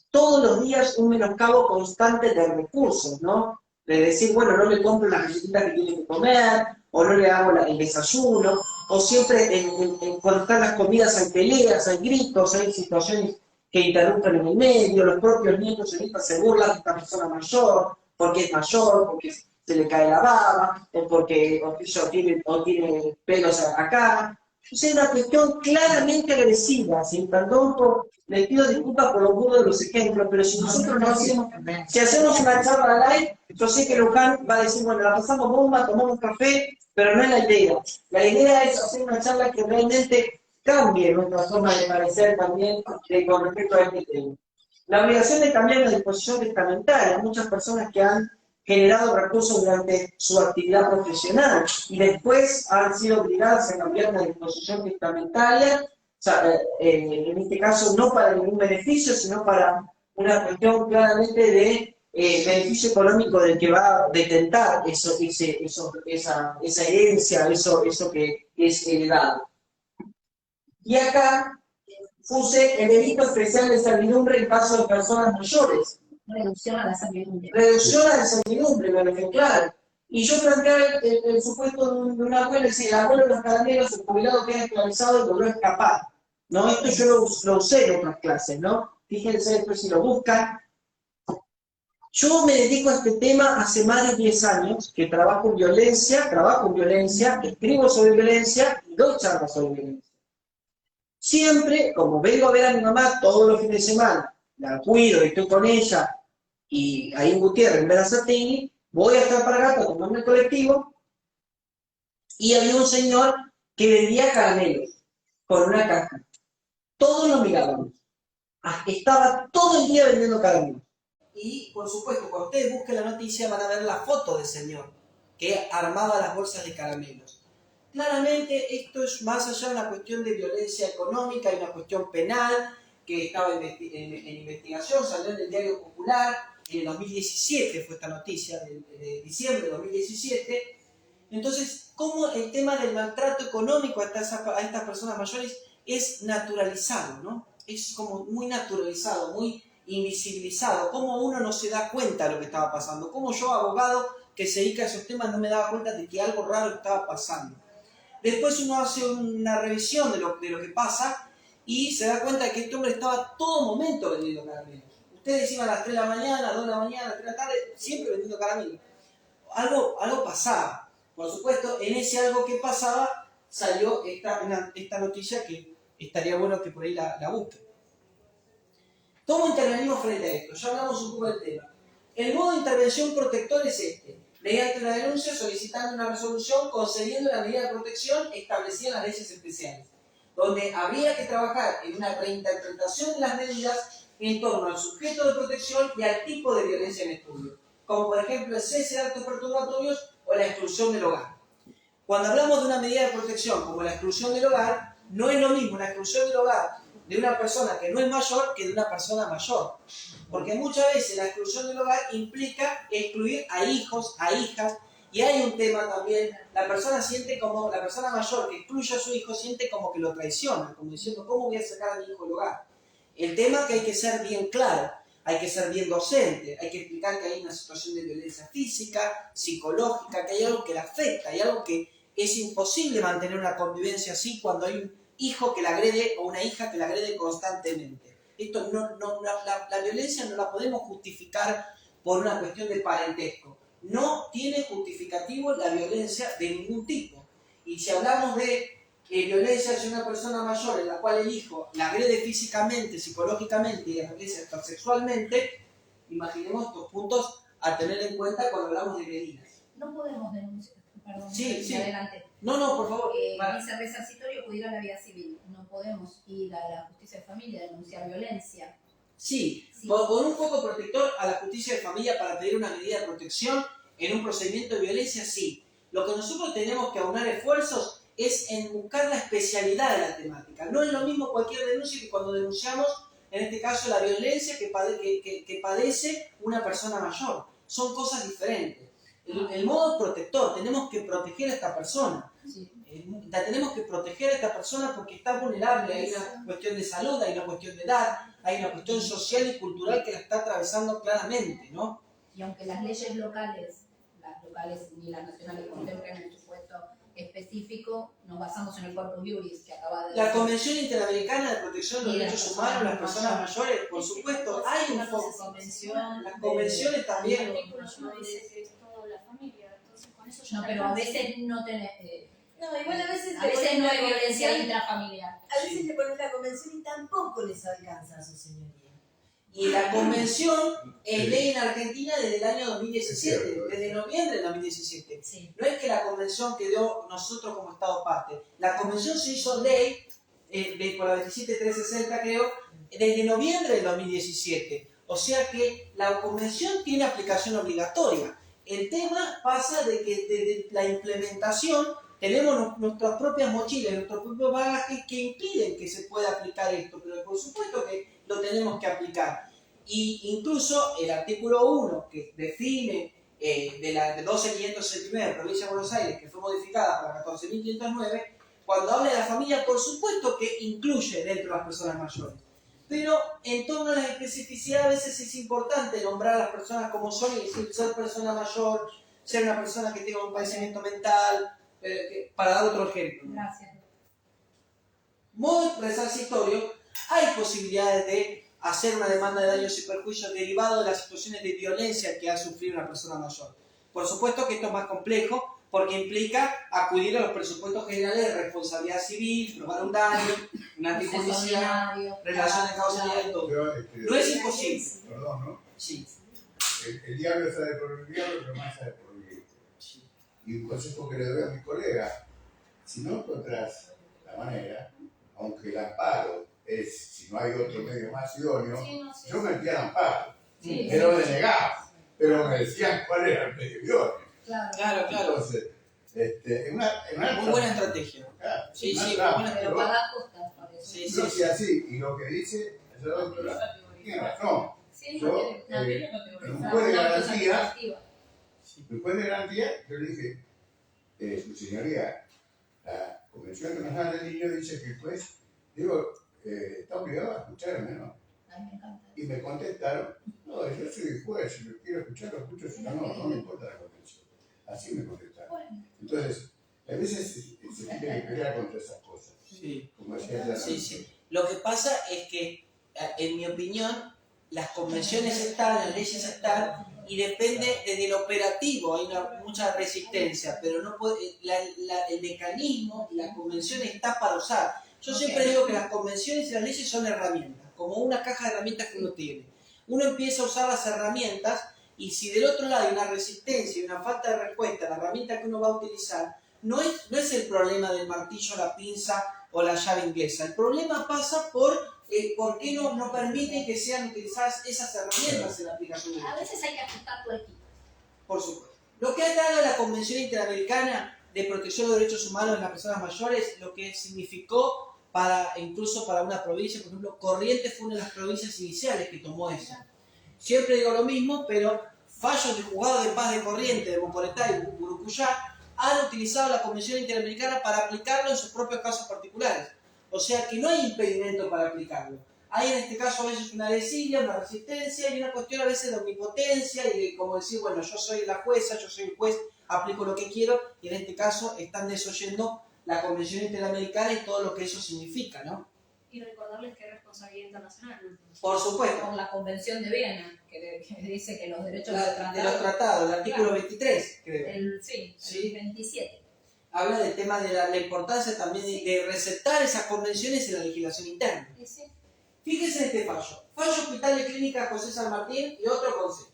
todos los días un menoscabo constante de recursos, ¿no? De decir, bueno, no le compro las galletitas que tiene que comer, o no le hago el desayuno, o siempre cuando están las comidas hay peleas, hay gritos, hay situaciones que interrumpen en el medio, los propios nietos y nietas se burlan de esta persona mayor, porque es mayor, porque se le cae la baba, o porque tiene pelos acá. O sea, es una cuestión claramente agresiva, sin perdón, les pido disculpas por lo burdo de los ejemplos, pero si nosotros no hacemos, si hacemos una charla live, yo sé que Luján va a decir, bueno, la pasamos bomba, tomamos café, pero no es la idea. La idea es hacer una charla que realmente cambie nuestra forma de parecer también con respecto a este tema. La obligación de cambiar la disposición testamentaria. Muchas personas que han generado recursos durante su actividad profesional y después han sido obligadas a cambiar la disposición testamentaria, o sea, en este caso no para ningún beneficio, sino para una cuestión claramente de beneficio económico del que va a detentar esa herencia, eso que es heredado. Y acá puse el delito especial de servidumbre en caso de personas mayores. Reducción a la servidumbre. Reducción a la servidumbre, me parece claro. Y yo planteé el supuesto de un abuelo, es decir, el abuelo de los caramelos, el jubilado queda esclavizado y logró escapar. ¿No? Esto yo lo usé en otras clases, ¿no? Fíjense después si lo buscan. Yo me dedico a este tema hace más de 10 años, que trabajo en violencia, escribo sobre violencia y doy charlas sobre violencia. Siempre, como vengo a ver a mi mamá todos los fines de semana, la cuido y estoy con ella, y ahí en Gutiérrez, en Berazategui, voy a estar para acá para tomarme el colectivo, y había un señor que vendía caramelos con una caja. Todos lo mirábamos. estaba todo el día vendiendo caramelos. Y, por supuesto, cuando ustedes busquen la noticia van a ver la foto del señor que armaba las bolsas de caramelos. Claramente esto es más allá de una cuestión de violencia económica y una cuestión penal que estaba en investigación, salió en el Diario Popular, en el 2017 fue esta noticia, de diciembre de 2017. Entonces, cómo el tema del maltrato económico a estas personas mayores es naturalizado, ¿no? Es como muy naturalizado, muy invisibilizado, cómo uno no se da cuenta de lo que estaba pasando, cómo yo, abogado que se dedica a esos temas, no me daba cuenta de que algo raro estaba pasando. Después uno hace una revisión de lo que pasa y se da cuenta de que este hombre estaba todo momento vendiendo caramelos. Ustedes iban a las 3 de la mañana, a las 2 de la mañana, a las 3 de la tarde, siempre vendiendo caramelos. Algo pasaba. Por supuesto, en ese algo que pasaba salió esta noticia que estaría bueno que por ahí la busquen. ¿Cómo intervenimos frente a esto? Ya hablamos un poco del tema. El modo de intervención protector es este. Mediante una denuncia solicitando una resolución concediendo la medida de protección establecida en las leyes especiales, donde habría que trabajar en una reinterpretación de las medidas en torno al sujeto de protección y al tipo de violencia en estudio, como por ejemplo el cese de actos perturbatorios o la exclusión del hogar. Cuando hablamos de una medida de protección como la exclusión del hogar, no es lo mismo la exclusión del hogar de una persona que no es mayor que de una persona mayor. Porque muchas veces la exclusión del hogar implica excluir a hijos, a hijas, y hay un tema también, la persona mayor que excluye a su hijo siente como que lo traiciona, como diciendo, ¿cómo voy a sacar a mi hijo del hogar? El tema es que hay que ser bien claro, hay que ser bien docente, hay que explicar que hay una situación de violencia física, psicológica, que hay algo que le afecta, hay algo que es imposible mantener una convivencia así cuando hay un hijo que la agrede o una hija que la agrede constantemente. Esto la violencia no la podemos justificar por una cuestión de parentesco. No tiene justificativo la violencia de ningún tipo. Y si hablamos de violencia hacia una persona mayor en la cual el hijo la agrede físicamente, psicológicamente y hasta sexualmente, imaginemos estos puntos a tener en cuenta cuando hablamos de medidas. No podemos denunciar, perdón, Sí. adelante. No, por favor. Dice resarcitorio acudir a la vía civil. No podemos ir a la justicia de familia a denunciar violencia. Sí, con un foco protector a la justicia de familia para pedir una medida de protección en un procedimiento de violencia, sí. Lo que nosotros tenemos que aunar esfuerzos es en buscar la especialidad de la temática. No es lo mismo cualquier denuncia que cuando denunciamos, en este caso, la violencia que padece una persona mayor. Son cosas diferentes. El modo protector, tenemos que proteger a esta persona. Sí. La tenemos que proteger a esta persona porque está vulnerable. Hay una cuestión de salud, hay una cuestión de edad, hay una cuestión social y cultural que la está atravesando claramente, ¿no? Y aunque las leyes locales ni las nacionales contemplen el supuesto específico, nos basamos en el Corpus Juris que acaba de... La Convención Interamericana de Protección de los Derechos Humanos de las Personas Mayores, por supuesto, hay un foco. Las convenciones también. El artículo 1 dice que es toda la familia, entonces con eso ya No, pero a veces no tenés... No, igual a veces no hay violencia intrafamiliar. A veces le ponen la convención y tampoco les alcanza a su señoría. Y la convención es ley en Argentina desde el año 2017, desde noviembre del 2017. Sí. No es que la convención quedó nosotros como Estado parte. La convención se hizo ley por la 27360, creo, desde noviembre del 2017. O sea que la convención tiene aplicación obligatoria. El tema pasa de que desde la implementación tenemos nuestras propias mochilas, nuestros propios bagajes que impiden que se pueda aplicar esto, pero por supuesto que lo tenemos que aplicar. Y incluso el artículo 1 que define de la 12.569 de Provincia de Buenos Aires, que fue modificada para 14.509, cuando habla de la familia, por supuesto que incluye dentro de las personas mayores. Pero en torno a las especificidades a veces es importante nombrar a las personas como son y decir ser persona mayor, ser una persona que tenga un padecimiento mental, para dar otro ejemplo. Gracias. Modo resarcitorio, hay posibilidades de hacer una demanda de daños y perjuicios derivados de las situaciones de violencia que ha sufrido una persona mayor. Por supuesto que esto es más complejo porque implica acudir a los presupuestos generales de responsabilidad civil, probar un daño, una antijudicial, relación de causalidad y todo. No es imposible. Perdón, ¿no? Sí. El diablo sabe por el diablo, pero más sabe por el diablo. Y un consejo que le doy a mi colega, si no encontrás la manera, aunque el amparo es, si no hay otro medio más idóneo, Sí, no, sí, yo sí. metía la pata, Sí, pero sí, me negaba, pero me decían cuál era el medio idóneo. Claro. Claro. Entonces, en una Muy buena estrategia. Claro, Sí, una sí, trampa. muy buena. Pero pagás costas por eso. Sí, Yo sí, hacía así, y lo que dice la doctora tiene razón. Sí, Yo, en un juez de garantía, yo le dije, su señoría, la convención internacional del niño dice que el juez, está obligado a escucharme, ¿no? A mí me encanta. Y me contestaron, no, yo soy juez, si lo quiero escuchar, lo escucho, si no, no me importa la convención. Así me contestaron. Bueno, Entonces, a veces se tiene que pelear contra esas cosas. Sí. Como decía ella. Sí. Lo que pasa es que, en mi opinión, las convenciones están, las leyes están, y depende desde el operativo, hay mucha resistencia, pero no puede, el mecanismo, la convención está para usar. Yo siempre digo que las convenciones y las leyes son herramientas, como una caja de herramientas que uno tiene. Uno empieza a usar las herramientas, y si del otro lado hay una resistencia y una falta de respuesta a la herramienta que uno va a utilizar, no es el problema del martillo, la pinza o la llave inglesa. El problema pasa por qué no permiten que sean utilizadas esas herramientas en la aplicación de a veces hay que ajustar tu equipo. Por supuesto. Lo que ha dado la Convención Interamericana de Protección de Derechos Humanos en las Personas Mayores, lo que significó incluso para una provincia, por ejemplo, Corrientes fue una de las provincias iniciales que tomó eso. Siempre digo lo mismo, pero fallos de juzgados de paz de Corrientes, de Mocoretá y Burucuyá han utilizado la Convención Interamericana para aplicarlo en sus propios casos particulares. O sea que no hay impedimento para aplicarlo. Hay en este caso a veces una desidia, una resistencia y una cuestión a veces de omnipotencia y de como decir, bueno, yo soy la jueza, yo soy el juez, aplico lo que quiero, y en este caso están desoyendo la Convención Interamericana y todo lo que eso significa, ¿no? Y recordarles que es responsabilidad internacional. Por supuesto. Por la Convención de Viena, que dice que los derechos De los tratados, el artículo 23, creo. el 27. Habla del tema de la importancia también de receptar esas convenciones en la legislación interna. Sí. Fíjense en este fallo. Fallo Hospital de Clínica José San Martín y otro consejo.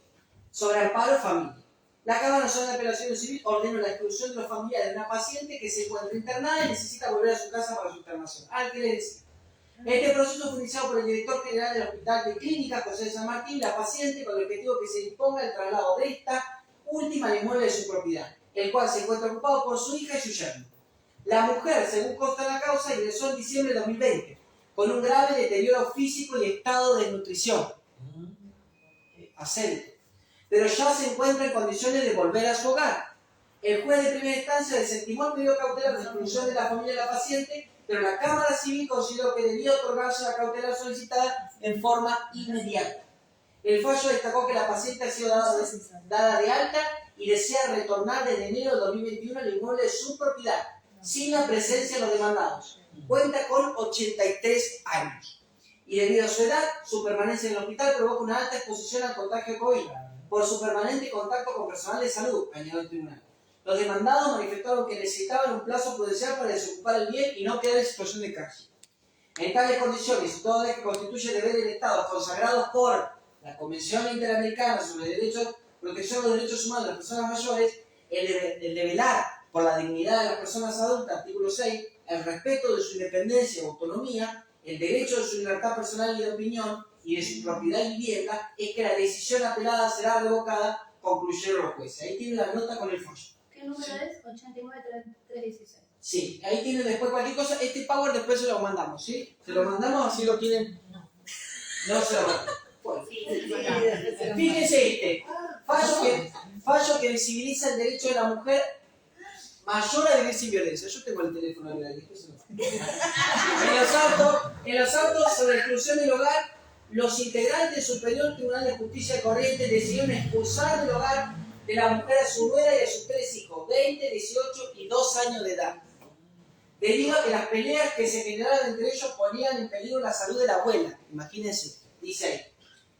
Sobre amparo familia. La Cámara Nacional de Apelación Civil ordenó la exclusión de los familiares de una paciente que se encuentra internada y necesita volver a su casa para su internación. ¿Qué le decía? Este proceso fue iniciado por el director general del Hospital de Clínica José San Martín, la paciente, con el objetivo que se disponga el traslado de esta última al inmueble de su propiedad, el cual se encuentra ocupado por su hija y su yerno. La mujer, según consta en la causa, ingresó en diciembre de 2020 con un grave deterioro físico y estado de desnutrición. Acento. Pero ya se encuentra en condiciones de volver a su hogar. El juez de primera instancia desestimó el pedido cautelar de exclusión de la familia de la paciente, pero la Cámara Civil consideró que debía otorgarse la cautelar solicitada en forma inmediata. El fallo destacó que la paciente ha sido dada de alta y desea retornar desde enero de 2021 al inmueble de su propiedad, sin la presencia de los demandados. Cuenta con 83 años. Y debido a su edad, su permanencia en el hospital provoca una alta exposición al contagio de COVID por su permanente contacto con personal de salud, añadió el tribunal. Los demandados manifestaron que necesitaban un plazo prudencial para desocupar el bien y no quedar en situación de calle. En tales condiciones, y toda vez que constituye deber del Estado consagrados por la Convención Interamericana sobre Protección de los Derechos Humanos de las Personas Mayores, el de velar por la dignidad de las personas adultas, artículo 6, el respeto de su independencia y autonomía, el derecho de su libertad personal y de opinión y de su propiedad y vivienda, es que la decisión apelada será revocada, concluyeron los jueces. Ahí tienen la nota con el fallo. ¿Qué número es? 89-316. Sí, ahí tienen después cualquier cosa. Este power después se lo mandamos, ¿sí? Se lo mandamos así lo tienen. No se lo mandamos. Bueno. Fíjense fallo que visibiliza el derecho de la mujer mayor a vivir sin violencia. Yo tengo el teléfono de la ley. En los autos sobre exclusión del hogar, los integrantes del Superior Tribunal de Justicia de Corrientes decidieron expulsar del hogar de la mujer a su nuera y a sus 3 hijos, 20, 18 y 2 años de edad, debido a que las peleas que se generaban entre ellos ponían en peligro la salud de la abuela. Imagínense, dice ahí,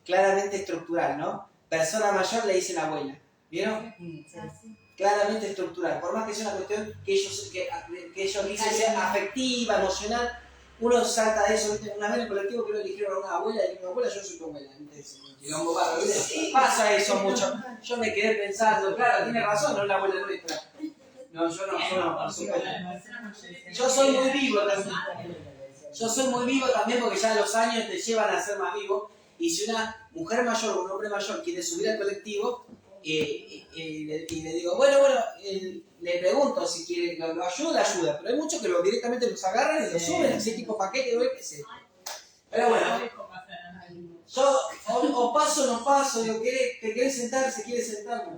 claramente estructural, ¿no? Persona mayor le dicen abuela, ¿vieron? Claramente estructural, por más que sea una cuestión que ellos dicen sea afectiva, emocional, uno salta de eso. Una vez en el colectivo que lo eligieron a una abuela, y una abuela, yo soy tu abuela. Pasa eso mucho. Yo me quedé pensando, claro, tiene razón, no es la abuela nuestra. No, yo no, por supuesto. Yo soy muy vivo también. Yo soy muy vivo también porque ya los años te llevan a ser más vivo. Y si una mujer mayor o un hombre mayor quiere subir al colectivo, y le digo, bueno, le pregunto si quiere, lo ayuda, pero hay muchos que directamente los agarran y los suben, así tipo paquete, que sé. Pero bueno, yo o paso o no paso, digo, ¿te querés sentar? ¿Se quiere sentar?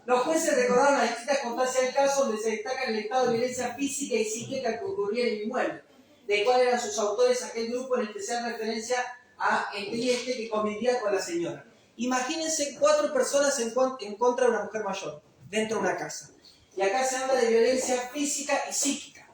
Los jueces recordaron las distintas constancias del caso donde se destaca el estado de violencia física y psíquica que ocurría en el inmueble, de cuáles eran sus autores aquel grupo, en especial referencia a el Trieste que convivía con la señora. Imagínense 4 personas en contra de una mujer mayor, dentro de una casa. Y acá se habla de violencia física y psíquica.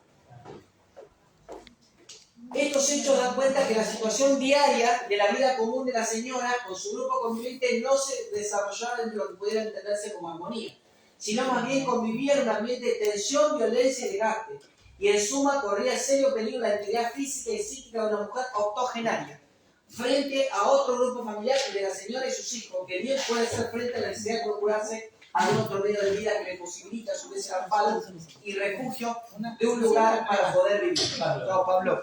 Estos hechos dan cuenta que la situación diaria de la vida común de la señora con su grupo conviviente no se desarrollaba en lo que pudiera entenderse como armonía, sino más bien convivía en un ambiente de tensión, violencia y desgaste. Y en suma corría serio peligro la integridad física y psíquica de una mujer octogenaria, frente a otro grupo familiar, el de la señora y sus hijos, que bien puede ser frente a la necesidad de procurarse algún otro medio de vida que le posibilite a su vez el amparo y refugio de un lugar para poder vivir. No, Pablo.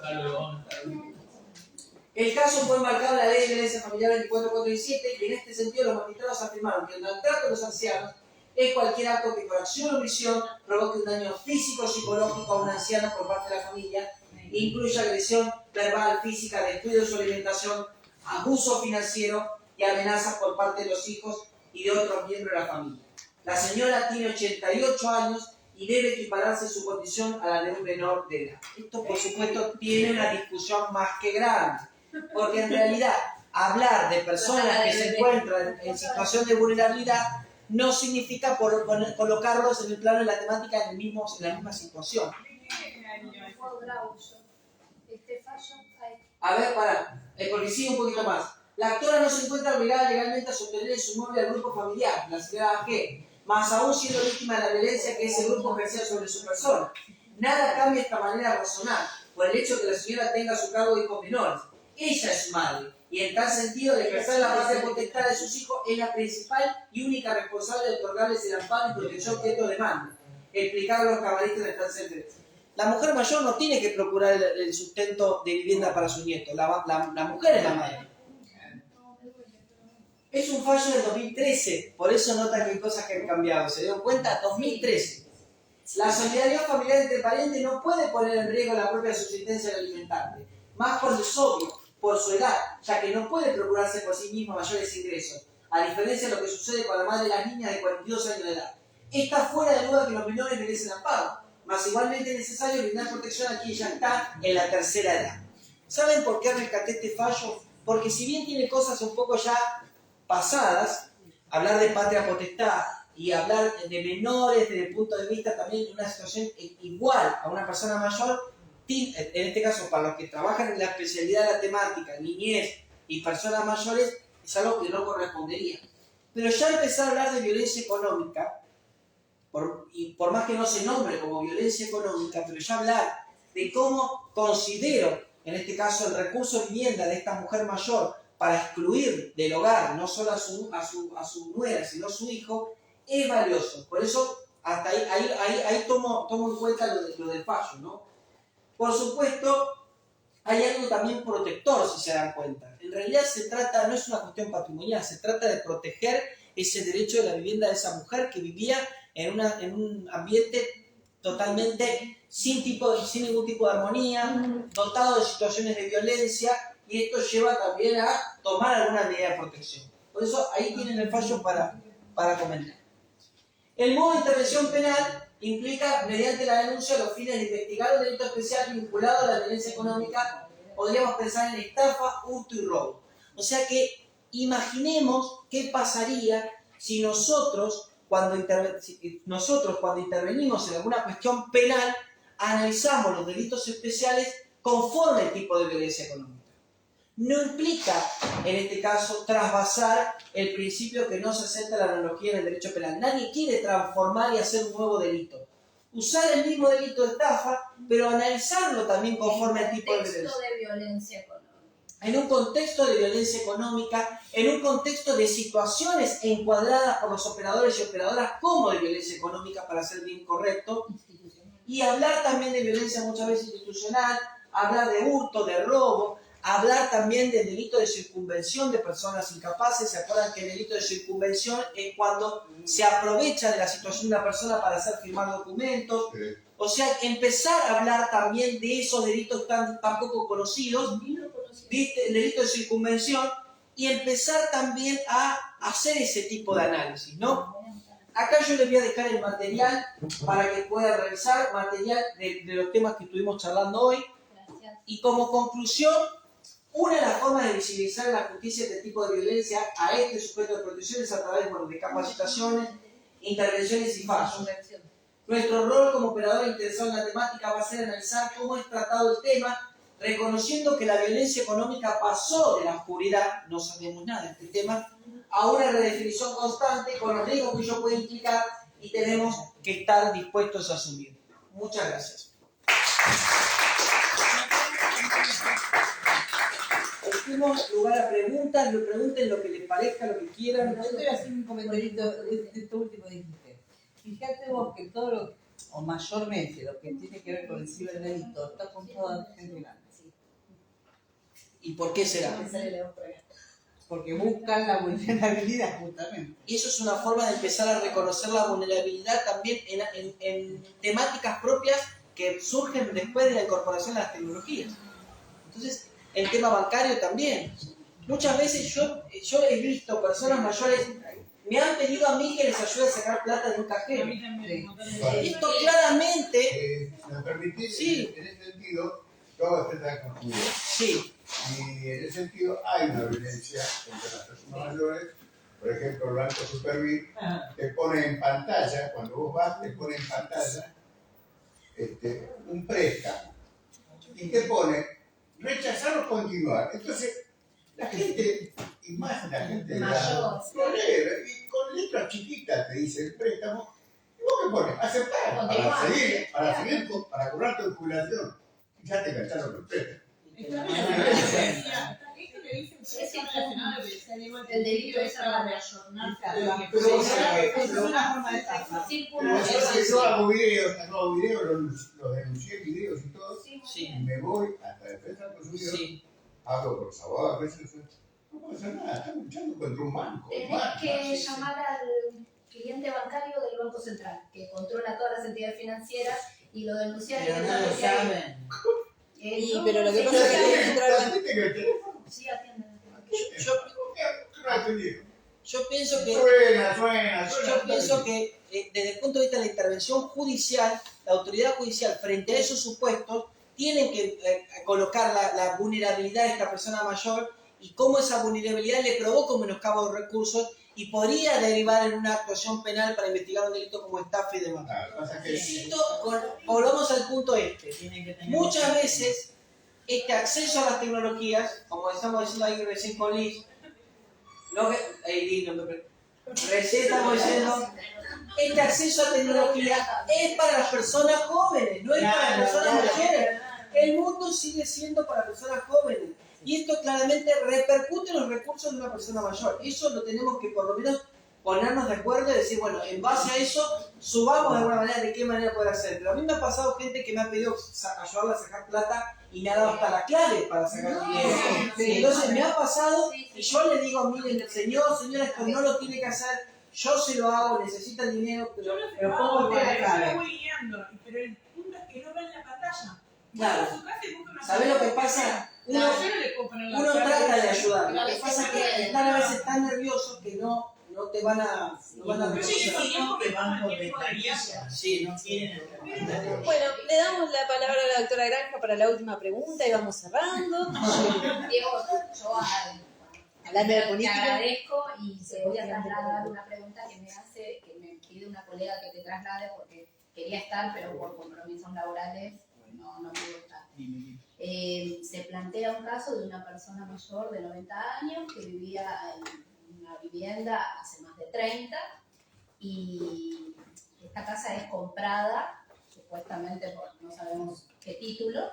El caso fue enmarcado en la Ley de Violencia Familiar 2447 y en este sentido los magistrados afirmaron que el maltrato de los ancianos es cualquier acto que por acción o omisión provoque un daño físico o psicológico a un anciano por parte de la familia, incluye agresión verbal, física, descuido de su alimentación, abuso financiero y amenazas por parte de los hijos y de otros miembros de la familia. La señora tiene 88 años y debe equipararse su condición a la de un menor de edad. Esto, por supuesto, tiene una discusión más que grande, porque en realidad hablar de personas que se encuentran en situación de vulnerabilidad no significa colocarlos en el plano de la temática en la misma situación. A ver, porque sigue un poquito más. La actora no se encuentra obligada legalmente a sostener en su inmueble al grupo familiar, la señora G, más aún siendo víctima de la violencia que ese grupo ejercía sobre su persona. Nada cambia esta manera razonal por el hecho de que la señora tenga a su cargo hijos menores. Ella es su madre, y en tal sentido, de ejercer la patria potestad de sus hijos, es la principal y única responsable de otorgarles el amparo y protección que esto demanda. Explicaron los camaristas del tercer. La mujer mayor no tiene que procurar el sustento de vivienda para su nieto, la mujer es la madre. Es un fallo del 2013, por eso notan que hay cosas que han cambiado. ¿Se dieron cuenta? 2013. La solidaridad familiar entre parientes no puede poner en riesgo la propia subsistencia del alimentante, más por lo obvio, por su edad, ya que no puede procurarse por sí mismo mayores ingresos, a diferencia de lo que sucede con la madre de las niñas de 42 años de edad. Está fuera de duda que los menores merecen amparo, mas igualmente es necesario brindar protección a quien ya está en la tercera edad. ¿Saben por qué rescaté este fallo? Porque si bien tiene cosas un poco ya pasadas, hablar de patria potestad y hablar de menores desde el punto de vista también de una situación igual a una persona mayor, en este caso para los que trabajan en la especialidad de la temática, niñez y personas mayores, es algo que no correspondería. Pero ya empezar a hablar de violencia económica, por más que no se nombre como violencia económica, pero ya hablar de cómo considero, en este caso, el recurso de vivienda de esta mujer mayor para excluir del hogar no solo a su nuera, sino a su hijo, es valioso. Por eso, hasta ahí tomo en cuenta lo del fallo, ¿no? Por supuesto, hay algo también protector, si se dan cuenta. En realidad no es una cuestión patrimonial, se trata de proteger ese derecho de la vivienda de esa mujer que vivía en un ambiente totalmente sin ningún tipo de armonía, dotado de situaciones de violencia, y esto lleva también a tomar alguna medida de protección. Por eso ahí tienen el fallo para comentar. El modo de intervención penal implica, mediante la denuncia, los fines de investigar un delito especial vinculado a la violencia económica. Podríamos pensar en estafa, hurto y robo. O sea que imaginemos qué pasaría si nosotros, cuando intervenimos en alguna cuestión penal, analizamos los delitos especiales conforme al tipo de violencia económica. No implica, en este caso, trasvasar el principio que no se acepta la analogía en el derecho penal. Nadie quiere transformar y hacer un nuevo delito. Usar el mismo delito de estafa, pero analizarlo también conforme al tipo de violencia económica. En un contexto de violencia económica, en un contexto de situaciones encuadradas por los operadores y operadoras como de violencia económica, para ser bien correcto, y hablar también de violencia muchas veces institucional, hablar de hurto, de robo, hablar también del delito de circunvención de personas incapaces. ¿Se acuerdan que el delito de circunvención es cuando se aprovecha de la situación de una persona para hacer firmar documentos? O sea, empezar a hablar también de esos delitos tan poco conocidos, ¿viste? El delito de circunvención, y empezar también a hacer ese tipo de análisis, ¿no? Acá yo les voy a dejar el material para que puedan revisar, material de los temas que estuvimos charlando hoy. Y como conclusión, una de las formas de visibilizar la justicia este tipo de violencia a este sujeto de protección es a través de capacitaciones, intervenciones y fallos. Nuestro rol como operador interesado en la temática va a ser analizar cómo es tratado el tema, reconociendo que la violencia económica pasó de la oscuridad, no sabemos nada de este tema, a una redefinición constante con los riesgos que ello puede implicar y tenemos que estar dispuestos a asumir. Muchas gracias. Demos lugar a preguntas, pregunten lo que les parezca, lo que quieran. Yo te voy a hacer un comentarito de esto último que dijiste. Fíjate vos que todo lo, o mayormente lo que tiene que ver con el ciberdelito está apuntado a gente grande. ¿Y por qué será? Porque buscan la vulnerabilidad justamente. Y eso es una forma de empezar a reconocer la vulnerabilidad también en temáticas propias que surgen después de la incorporación de las tecnologías. Entonces, el tema bancario también. Muchas veces yo he visto personas mayores, me han pedido a mí que les ayude a sacar plata de un cajero. Esto claramente... ¿Me permitís? Sí. En ese sentido, todo está confundido. Sí. Y en ese sentido hay una violencia entre las personas mayores. Por ejemplo, el Banco Superbit te pone en pantalla, cuando vos vas, te pone en pantalla un préstamo. Y te pone rechazar o continuar. Entonces, la gente, y más la gente mayor, y con letras chiquitas te dice el préstamo, y vos qué pones, aceptar, para cobrarte tu jubilación. Y ya te cacharon el préstamo. El delito es a reayornar. Es una forma de estafa. Yo hago videos, los denuncié, videos y todo, Sí. y me voy hasta defensa del consumidor, Sí. hablo con los abogados, a veces no puede hacer nada, están luchando contra un banco. Tenés que llamar al cliente bancario del Banco Central, que controla todas las entidades financieras, y lo denunciar Pero no lo saben. Pero lo que pasa es que tiene que entrar... Sí, atienden. Yo pienso que... Suena. Yo pienso que desde el punto de vista de la intervención judicial, la autoridad judicial frente a esos supuestos tiene que colocar la vulnerabilidad de esta persona mayor y cómo esa vulnerabilidad le provoca un menoscabo de recursos y podría derivar en una actuación penal para investigar un delito como estafa y demás. Volvamos al punto Muchas veces este acceso a las tecnologías, como estamos diciendo ahí recién con Liz, recién estamos diciendo, este acceso a tecnología es para las personas jóvenes, no es para las personas mayores. El mundo sigue siendo para personas jóvenes. Y esto claramente repercute en los recursos de una persona mayor. Eso lo tenemos que por lo menos ponernos de acuerdo y decir, bueno, en base a eso, subamos de alguna manera de qué manera poder hacer. Pero a mí me ha pasado gente que me ha pedido ayudarla a sacar plata y me ha dado hasta la clave para sacar dinero. Entonces me ha pasado y yo le digo, miren, señora, esto no lo tiene que hacer, yo se lo hago, necesita el dinero, Pero ¿cómo te la clave? Voy guiando, pero el punto es que no ven la pantalla. Claro. ¿Sabés lo que pasa? Uno trata de ayudar. Lo que pasa es que están a veces tan nerviosos que no te van a reconocer. Sí, no quieren. Bueno, le damos la palabra a la doctora Granja para la última pregunta y vamos cerrando. Diego, yo Hablando de te política. agradezco y te voy a trasladar una pregunta que me pide una colega que te traslade porque quería estar, pero por compromisos laborales no pudo estar. Se plantea un caso de una persona mayor de 90 años que vivía en una vivienda hace más de 30 y esta casa es comprada supuestamente por no sabemos qué título,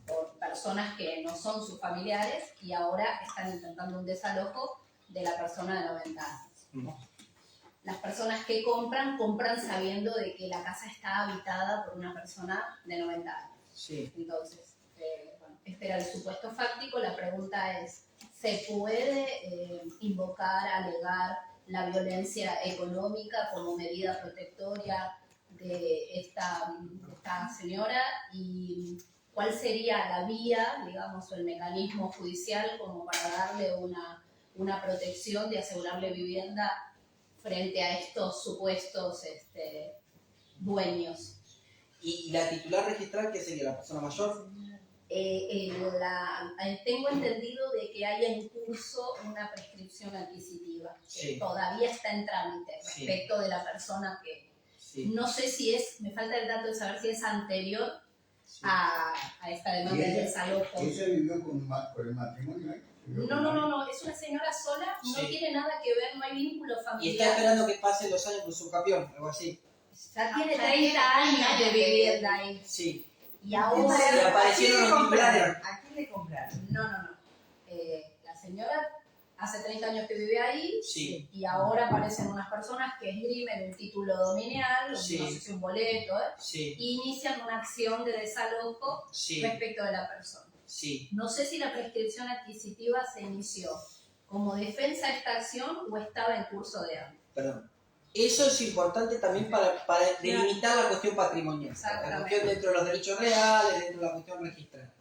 por personas que no son sus familiares y ahora están intentando un desalojo de la persona de 90 años. Las personas que compran sabiendo de que la casa está habitada por una persona de 90 años. Sí. Entonces, bueno, este era el supuesto fáctico, la pregunta es, ¿se puede invocar, alegar la violencia económica como medida protectoria de esta señora? ¿Y cuál sería la vía, digamos, o el mecanismo judicial como para darle una protección de asegurarle vivienda frente a estos supuestos dueños? ¿Y la titular registral qué sería? ¿La persona mayor? Tengo entendido de que hay en curso una prescripción adquisitiva, que todavía está en trámite respecto de la persona que... No sé si me falta el dato de saber si es anterior a esta demanda de desalojo. ¿Ella vivió con el matrimonio? No, es una señora sola, no tiene nada que ver, no hay vínculo familiar. Y está esperando que pasen los años por su campeón, algo así. Ya tiene 30 años de vivienda ahí. Sí. Y ahora... Y aparecieron los titulares. ¿A quién le compraron? No. La señora hace 30 años que vive ahí y ahora aparecen unas personas que esgrimen un título dominial, no sé si un boleto, y inician una acción de desalojo respecto de la persona. No sé si la prescripción adquisitiva se inició como defensa de esta acción o estaba en curso de antes. Perdón. Eso es importante también para delimitar la cuestión patrimonial, la cuestión dentro de los derechos reales, dentro de la cuestión registral.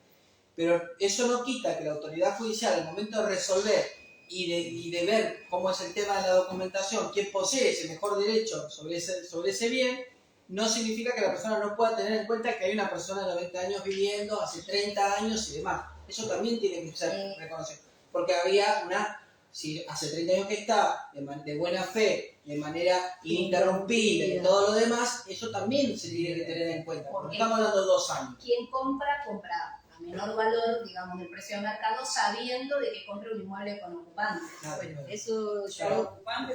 Pero eso no quita que la autoridad judicial, al momento de resolver y de ver cómo es el tema de la documentación, quién posee ese mejor derecho sobre ese bien, no significa que la persona no pueda tener en cuenta que hay una persona de 90 años viviendo, hace 30 años y demás. Eso también tiene que ser reconocido. Porque había si hace 30 años que está, de buena fe, de manera ininterrumpida y todo lo demás, eso también se tiene que tener en cuenta. Porque estamos hablando de 2 años. Quien compra a menor valor, digamos, del precio de mercado, sabiendo de que compra un inmueble con ocupante. Bueno, eso yo Luján,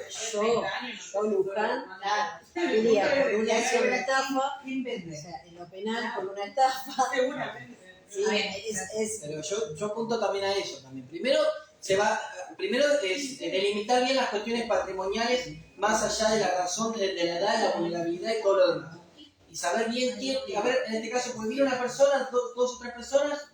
diría por una sola estafa, o sea, en lo penal por una estafa. Seguramente. Pero yo apunto también a eso también. Primero es delimitar bien las cuestiones patrimoniales más allá de la razón de la edad, de la vulnerabilidad y todo lo demás. Y saber bien quién, en este caso, porque viene una persona, dos o tres personas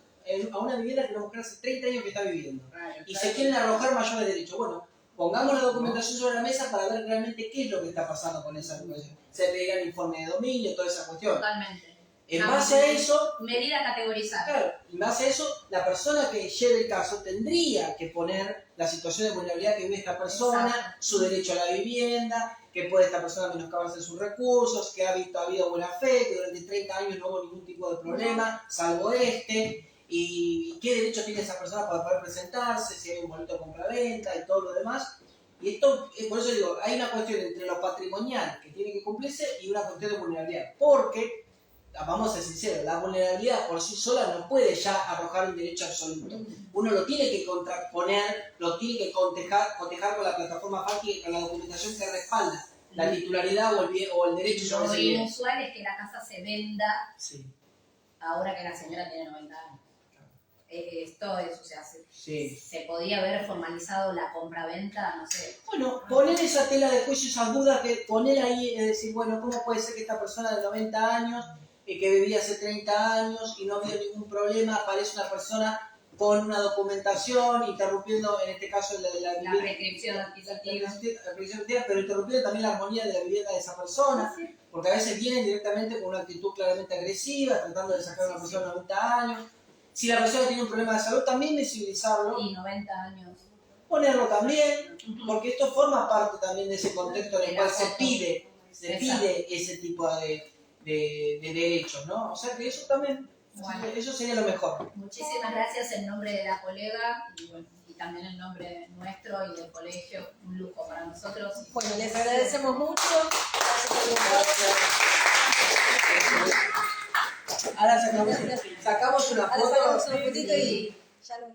a una vivienda que la mujer hace 30 años que está viviendo. Y se quieren arrojar mayores derechos. Bueno, pongamos la documentación sobre la mesa para ver realmente qué es lo que está pasando con esa documentación. Se pedirá el informe de dominio, toda esa cuestión. Totalmente. En base a eso, medida categorizada. Claro, en base a eso, la persona que lleve el caso tendría que poner la situación de vulnerabilidad que vive esta persona, su derecho a la vivienda, que puede esta persona menoscabarse sus recursos, que ha habido buena fe, que durante 30 años no hubo ningún tipo de problema, salvo y qué derecho tiene esa persona para poder presentarse, si hay un boleto de compraventa y todo lo demás. Y esto, por eso digo, hay una cuestión entre lo patrimonial que tiene que cumplirse y una cuestión de vulnerabilidad, porque vamos a ser sinceros, la vulnerabilidad por sí sola no puede ya arrojar un derecho absoluto. Uno lo tiene que contraponer, lo tiene que cotejar con la plataforma fáctica, con la documentación que respalda la titularidad o el derecho sobre ese bien. Lo inusual es que la casa se venda ahora que la señora tiene 90 años. Esto es, o sea, se podía haber formalizado la compraventa, no sé. Bueno, poner esa tela de juicio, esas dudas, poner ahí, decir, bueno, ¿cómo puede ser que esta persona de 90 años que vivía hace 30 años y no había ningún problema, aparece una persona con una documentación, interrumpiendo en este caso la prescripción adquisitiva, pero interrumpiendo también la armonía de la vivienda de esa persona, porque a veces vienen directamente con una actitud claramente agresiva, tratando de sacar a una persona de 90 años. Si la persona tiene un problema de salud, también visibilizarlo. Y 90 años. Ponerlo también, porque esto forma parte también de ese contexto en el cual se pide ese tipo de derechos, ¿no? O sea que eso también, eso sería lo mejor. Muchísimas gracias en nombre de la colega y también en nombre nuestro y del colegio, un lujo para nosotros. Bueno, les agradecemos mucho. Ahora sacamos una foto. Ahora sacamos una fotito y ya lo